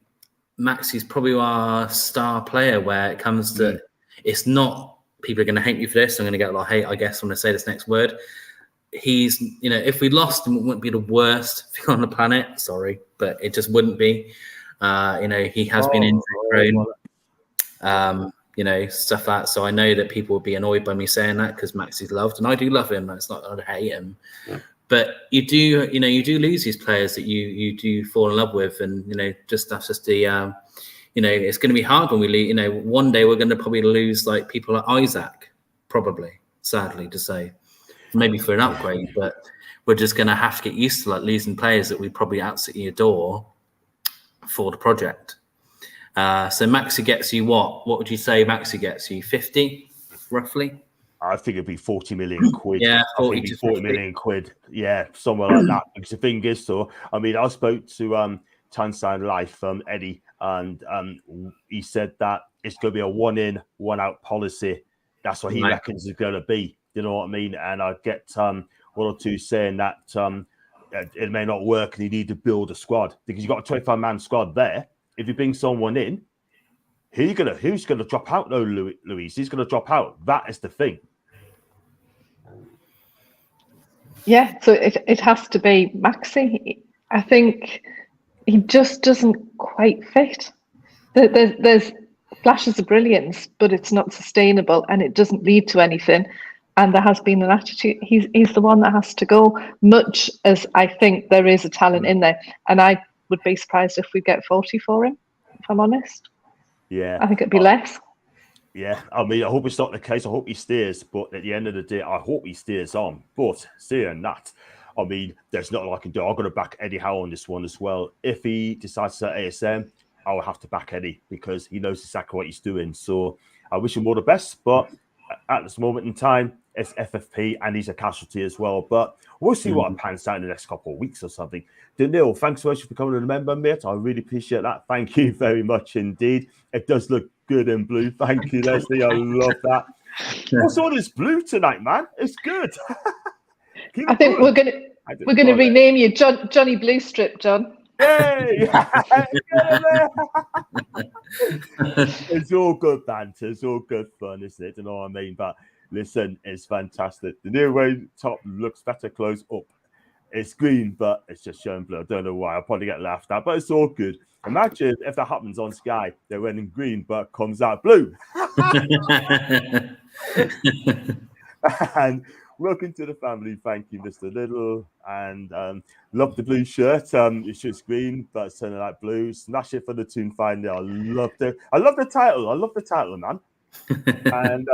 Maxi's probably our star player where it comes to, it's not, people are going to hate me for this. I'm going to get a lot of hate, I guess, when I say this next word. He's, if we lost him, it wouldn't be the worst thing on the planet. Sorry, but it just wouldn't be. He has been injury prone, stuff like that. So I know that people will be annoyed by me saying that because Maxi's loved, and I do love him. It's not that I hate him. Yeah. But you do lose these players that you do fall in love with, and that's just the it's going to be hard when we leave. One day we're going to probably lose like people like Isaac, probably, sadly to say, maybe for an upgrade, but we're just going to have to get used to like losing players that we probably absolutely adore for the project. So Maxi gets you what? What would you say Maxi gets you? 50, roughly? I think it'd be 40 million quid. Yeah, 40 million quid. Yeah, somewhere like that. Because the thing is, I spoke to Tyneside Life, Eddie, and he said that it's going to be a one in, one out policy. That's what he reckons it's going to be. You know what I mean? And I get one or two saying that it may not work and you need to build a squad because you've got a 25-man squad there. If you bring someone in, who's going to drop out though, Louise? He's going to drop out. That is the thing. Yeah, so it has to be Maxi. I think he just doesn't quite fit. There's flashes of brilliance, but it's not sustainable and it doesn't lead to anything. And there has been an attitude. He's the one that has to go, much as I think there is a talent in there. And I would be surprised if we get 40 for him, if I'm honest. Yeah. I think it'd be less. Yeah, I mean, I hope it's not the case. I hope he stays. But at the end of the day, I hope he stays on. But saying that, I mean, there's nothing I can do. I'm going to back Eddie Howe on this one as well. If he decides to ASM, I will have to back Eddie because he knows exactly what he's doing. So I wish him all the best. But at this moment in time, it's FFP and he's a casualty as well. But we'll see what pans out in the next couple of weeks or something. Daniil, thanks so much for becoming a member, mate. I really appreciate that. Thank you very much indeed. It does look good in blue. Thank you, Leslie. I love that. What's all this blue tonight, man? It's good. I think we're gonna rename you Johnny Blue Strip, John. Hey! It's all good banter. It's all good fun, isn't it? You know what I mean? But listen, it's fantastic. The new way top looks better close up. It's green, but it's just showing blue. I don't know why. I'll probably get laughed at, but it's all good. Imagine if that happens on Sky. They're wearing green, but comes out blue. And welcome to the family. Thank you, Mr. Little. And love the blue shirt. It's just green, but it's turning like blue. Smash it for the Toon finally. I love the title. I love the title, man. And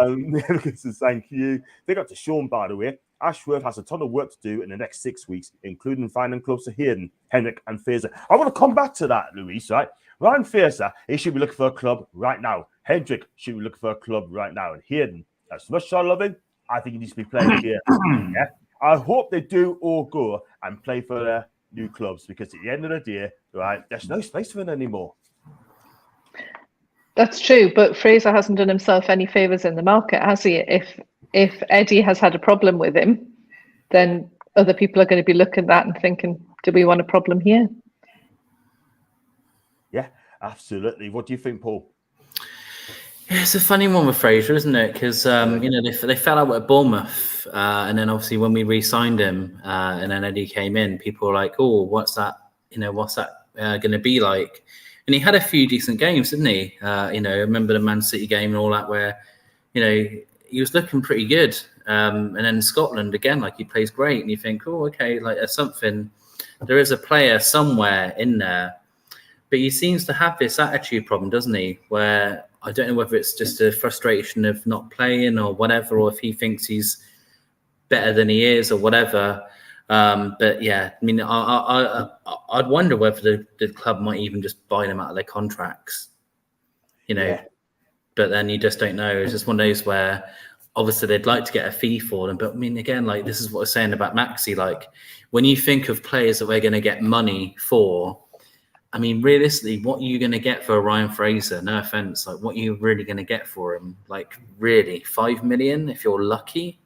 thank you. Big up to Sean, by the way. Ashworth has a ton of work to do in the next 6 weeks, including finding clubs to Hayden, Henrik, and Fraser. I want to come back to that, Louise, right? Ryan Fraser, he should be looking for a club right now. Hendrick should be looking for a club right now. And Hayden, as much as I love him, I think he needs to be playing here. Yeah? I hope they do all go and play for their new clubs because at the end of the day, right, there's no space for them anymore. That's true, but Fraser hasn't done himself any favours in the market, has he? if Eddie has had a problem with him, then other people are going to be looking at that and thinking, do we want a problem here? Yeah, absolutely. What do you think, Paul? Yeah, it's a funny one with Fraser, isn't it? Because you know, they fell out with Bournemouth, and then obviously when we re-signed him, and then Eddie came in, people were like, "Oh, what's that? You know, what's that going to be like?" And he had a few decent games, didn't he? You know, I remember the Man City game and all that, where you know he was looking pretty good. And then Scotland again, like he plays great, and you think, "Oh, okay, like there's something. There is a player somewhere in there." But he seems to have this attitude problem, doesn't he? Where I don't know whether it's just a frustration of not playing or whatever, or if he thinks he's better than he is or whatever. But yeah, I mean, I'd wonder whether the club might even just buy them out of their contracts, you know. Yeah. But then you just don't know. It's just one of those where obviously they'd like to get a fee for them. But I mean, again, like this is what I was saying about Maxi. Like when you think of players that we're going to get money for, I mean, realistically, what are you going to get for Ryan Fraser? No offense. Like, what are you really going to get for him? Like, really, 5 million if you're lucky?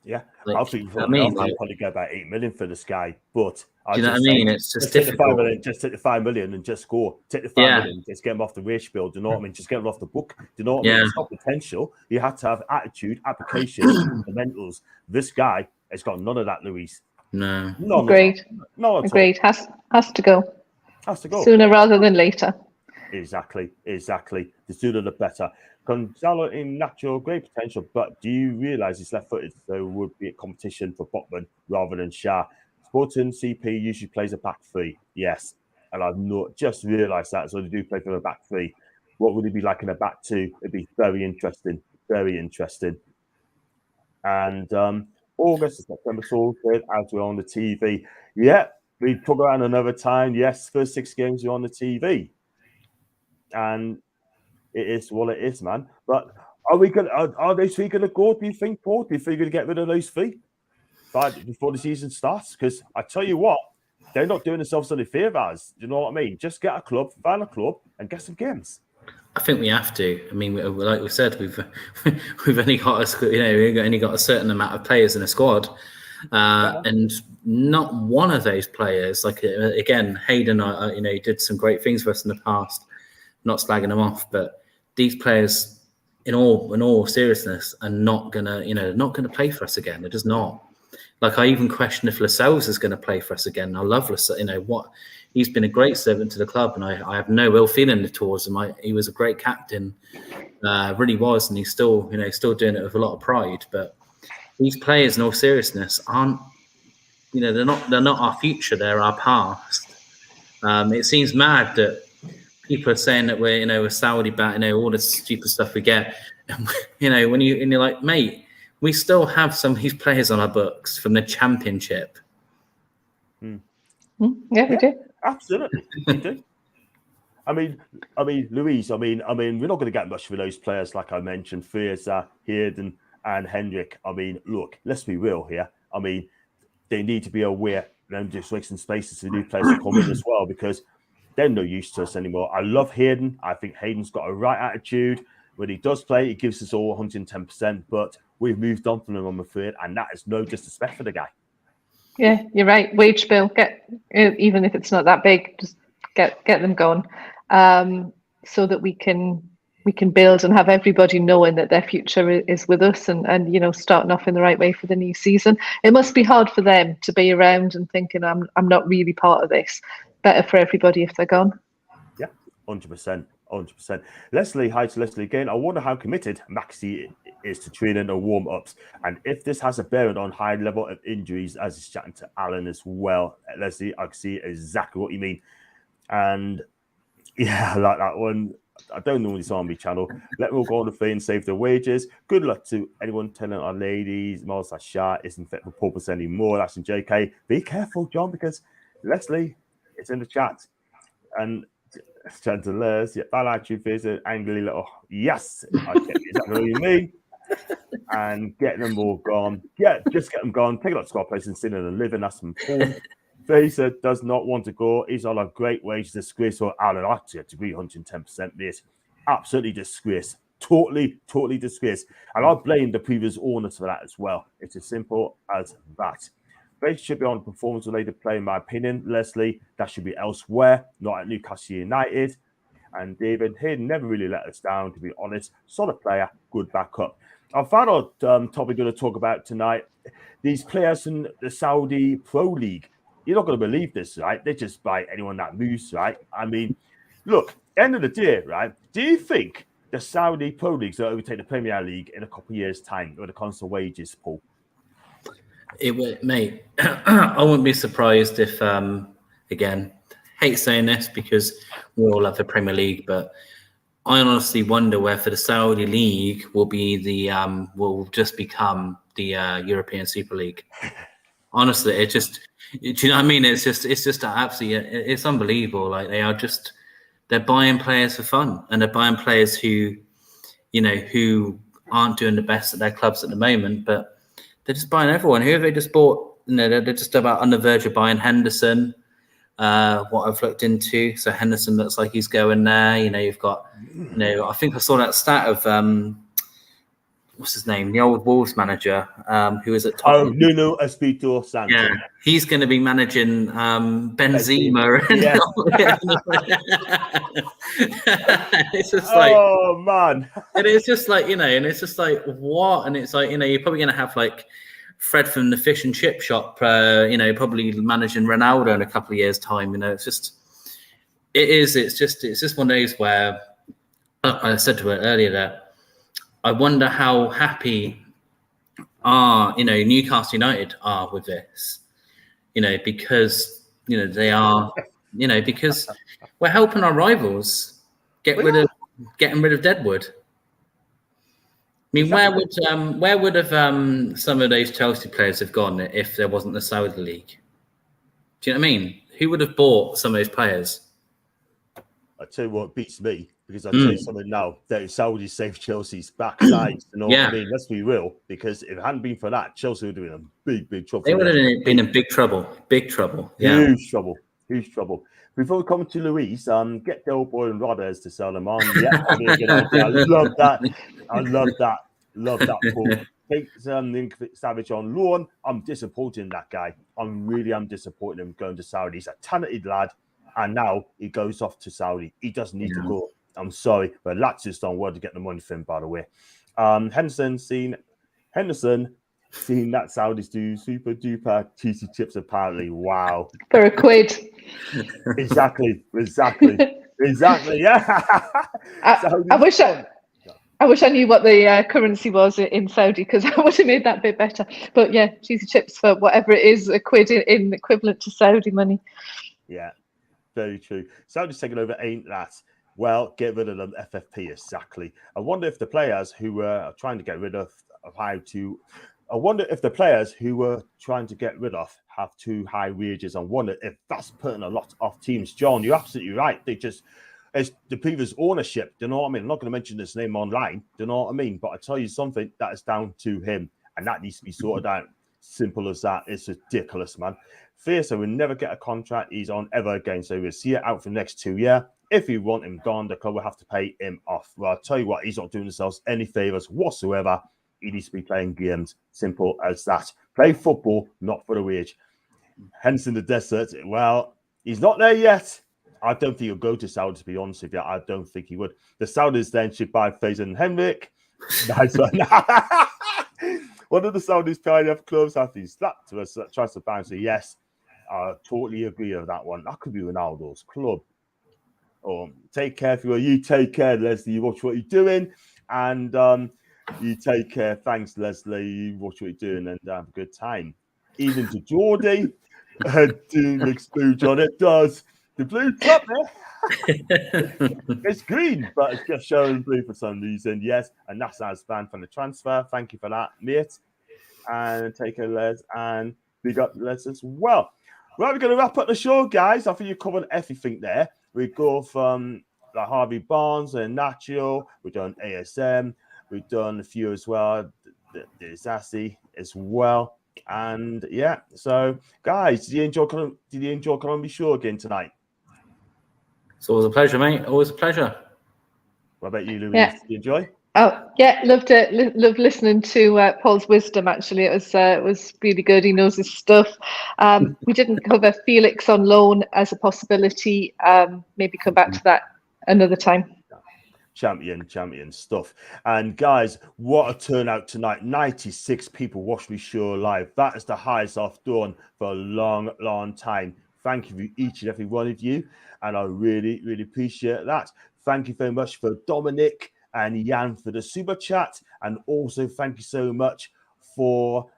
Yeah. Like, I think you'll probably get about 8 million for this guy. But do you know what I mean? It's just difficult. Take the 5 million and just score. Take the 5 million, just get him off the wage bill. Do you know what I mean? Just get him off the book. Do you know what I mean? It's not potential. You have to have attitude, application, fundamentals. This guy has got none of that, Louise. No. Agreed. No, agreed. Has to go. Has to go sooner rather than later. Exactly. The sooner the better. Gonzalo Inacio, great potential, but do you realise he's left-footed? There would be a competition for Botman rather than Shah. Sporting CP usually plays a back three, yes, and I've not just realised that. So they do play for a back three. What would it be like in a back two? It'd be very interesting, very interesting. And August and September, so good as we're on the TV. Yeah. We talk about another time. Yes, first 6 games you're on the TV, and it is what it is, man. But are we going? Are those 3 going to go? Do you think, Paul? Do you think you're going to get rid of those 3 before the season starts? Because I tell you what, they're not doing themselves any favours. Do you know what I mean? Just get a club, find a club, and get some games. I think we have to. I mean, like we said, we've only got we've only got a certain amount of players in a squad. And not one of those players, like again, Hayden, he did some great things for us in the past. Not slagging them off, but these players, in all seriousness, are not gonna play for us again. They're just not. Like I even question if Lascelles is going to play for us again. I love Lascelles. He's been a great servant to the club, and I have no ill feeling towards him. He was a great captain, really was, and he's still doing it with a lot of pride. But these players, in all seriousness, aren't, they're not our future. They're our past. It seems mad that people are saying that we're Saudi bat, all this stupid stuff we get. And, when you're like, mate, we still have some of these players on our books from the Championship. Yeah, we do. Absolutely, we do. I mean, Louise. I mean, we're not going to get much for those players, like I mentioned, Fraser, Hayden, and Hendrick. I mean, look, let's be real here. I mean, they need to be aware and just make some spaces for new players to come in as well, because they're no use to us anymore. I love Hayden. I think Hayden's got a right attitude. When he does play, he gives us all 110%. But we've moved on from him, I'm afraid, and that is no disrespect for the guy. Yeah, you're right. Wage bill, even if it's not that big, just get them going, so that we can build and have everybody knowing that their future is with us, and starting off in the right way for the new season. It must be hard for them to be around and thinking, I'm not really part of this. Better for everybody if they're gone. Yeah, 100%. 100%. Leslie, hi to Leslie again. I wonder how committed Maxi is to training and warm-ups, and if this has a bearing on high level of injuries, as he's chatting to Alan as well. Leslie, I can see exactly what you mean. And yeah, I like that one. I don't know this on my channel. Let me all go on the fee and save their wages. Good luck to anyone telling our ladies Miles Shah isn't fit for purpose anymore. That's in JK. Be careful, John, because Leslie is in the chat. And Chandeleurs, yeah, bad attitude, visit, angry little, yes, I get exactly what you mean. And get them all gone. Yeah, just get them gone. Take a lot of squad place and sit in and living. That's important. Fraser does not want to go. He's on a great wage. Disgrace for Alan. I actually agree 110%, mate. Absolutely disgrace. Totally disgrace. And I'll blame the previous owners for that as well. It's as simple as that. They should be on performance-related play, in my opinion. Leslie, that should be elsewhere, not at Newcastle United. And David Hayden never really let us down, to be honest. Solid player, good backup. Our final topic we're going to talk about tonight, these players in the Saudi Pro League. You're not going to believe this, right? They just buy anyone that moves, right? I mean, look, end of the day, right? Do you think the Saudi Pro Leagues will overtake the Premier League in a couple of years' time with the constant wages, Paul? It would, mate. I wouldn't be surprised if, again, hate saying this because we all love the Premier League, but I honestly wonder whether the Saudi League will be the will just become the European Super League. Honestly, it just, do you know what I mean? It's just absolutely, it's unbelievable. Like they're buying players for fun, and they're buying players who, you know, who aren't doing the best at their clubs at the moment, but they're just buying everyone. Who have they just bought? You know, they're just about on the verge of buying Henderson. What I've looked into, so Henderson looks like he's going there. You know, you've got, you know, I think I saw that stat of what's his name, the old Wolves manager, who was at Tottenham. Oh, Nuno Espirito Santo. Yeah, he's going to be managing Benzema. Yeah. It's just like, oh man, and it's just like, you know, and it's just like what, and it's like, you know, you're probably going to have like Fred from the fish and chip shop, you know, probably managing Ronaldo in a couple of years' time. You know, it's just one of those where I said to her earlier that I wonder how happy Newcastle United are with this, you know, because, you know, they are, you know, because we're helping our rivals getting rid of Deadwood. I mean, where would have some of those Chelsea players have gone if there wasn't the Saudi League? Do you know what I mean? Who would have bought some of those players? I tell you what beats me, because I tell you something now, that Saudi saved Chelsea's backside. You know what I mean? Let's be real, because if it hadn't been for that, Chelsea would have been in big trouble. They would have been in big trouble. Big trouble. Yeah. Huge trouble. Before we come to Louise, get the old boy and Rodders to sell them on. Yeah, I mean, you know, I love that. Love that, Paul. Take Savage on loan. I'm disappointed in that guy. I'm disappointed in him going to Saudi. He's a talented lad, and now he goes off to Saudi. He doesn't need to go. I'm sorry, but Lazio's done well to get the money for him, by the way. Henderson seen that Saudis do super duper cheesy chips, apparently. Wow. For a quid. Exactly. Yeah. I wish I knew what the currency was in Saudi, because I would have made that bit better. But yeah, cheesy chips for whatever it is, a quid in equivalent to Saudi money. Yeah, very true. Saudi's taking over, ain't that? Well, get rid of them, FFP, exactly. I wonder if the players who were trying to get rid of have too high wages. I wonder if that's putting a lot off teams. John, you're absolutely right. It's the previous ownership. Do you know what I mean? I'm not going to mention his name online. Do you know what I mean? But I tell you something, that is down to him, and that needs to be sorted out. Simple as that. It's ridiculous, man. Fiercer will never get a contract he's on ever again, so we'll see it out for the next 2 years. If you want him gone, the club will have to pay him off. Well, I'll tell you what, he's not doing himself any favours whatsoever. He needs to be playing games. Simple as that. Play football, not for the wage. Hence in the desert, well, he's not there yet. I don't think he'll go to Saudi, to be honest with you. I don't think he would. The Saudis then should buy Faison and Henrik. Nice one. One of the Saudis' PIF clubs have been slapped to us, tries to bounce. So yes, I totally agree with that one. That could be Ronaldo's club. Take care if you will. You take care, Leslie. You watch what you're doing, and you take care. Thanks, Leslie. You watch what you're doing and have a good time. Even to Geordie, Doom looks blue, John. It does. The blue top there. It's green, but it's just showing blue for some reason. Yes, and that's our span from the transfer. Thank you for that, mate. And take care, Les, and big up Les as well. Right, we're going to wrap up the show, guys. I think you covered everything there. We go from like Harvey Barnes and Inacio. We've done ASM. We've done a few as well. The Disasi as well. And yeah, so guys, did you enjoy Columbia Show again tonight? It's always a pleasure, mate. Always a pleasure. What about you, Louise? Yeah. Did you enjoy? Oh yeah, loved it. Loved listening to Paul's wisdom. Actually, it was really good. He knows his stuff. We didn't cover Felix on loan as a possibility. Maybe come back to that another time. Champion stuff. And guys, what a turnout tonight. 96 people watched me show live. That is the highest I've done for a long time. Thank you for each and every one of you, and I really appreciate that. Thank you very much for Dominic and Jan for the super chat, and also thank you so much for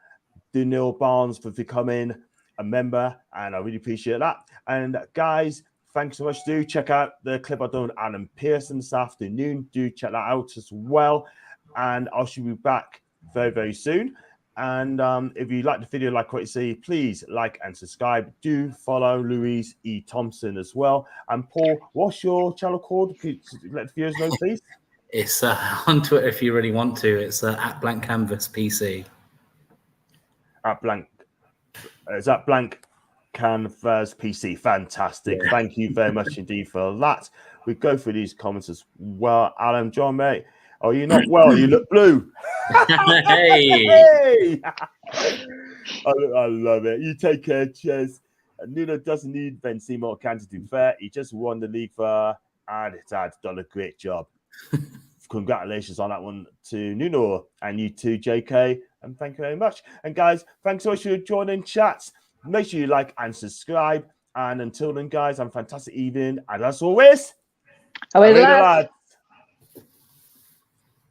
Dunil Barnes for becoming a member, and I really appreciate that. And guys, thanks so much. Do check out the clip I done with Adam Pearson this afternoon. Do check that out as well. And I shall be back very soon. And if you like the video, like what you see, please like and subscribe. Do follow Louise E. Thompson as well. And Paul, what's your channel called? Could you let the viewers know, please? It's on Twitter if you really want to. It's at Blank Canvas PC. At blank. Is that Blank Canvas PC? Fantastic. Yeah. Thank you very much indeed for that. We go through these comments as well. Alan, John, mate. Oh, you're not well. You look blue. Hey! I love it. You take care, cheers. Nuno doesn't need Benzema or Kante to be fair. He just won the league for Aditad. Done a great job. Congratulations on that one to Nuno and you too, JK. And thank you very much. And guys, thanks so much for joining chats. Make sure you like and subscribe. And until then, guys, have a fantastic evening. And as always, away the lads.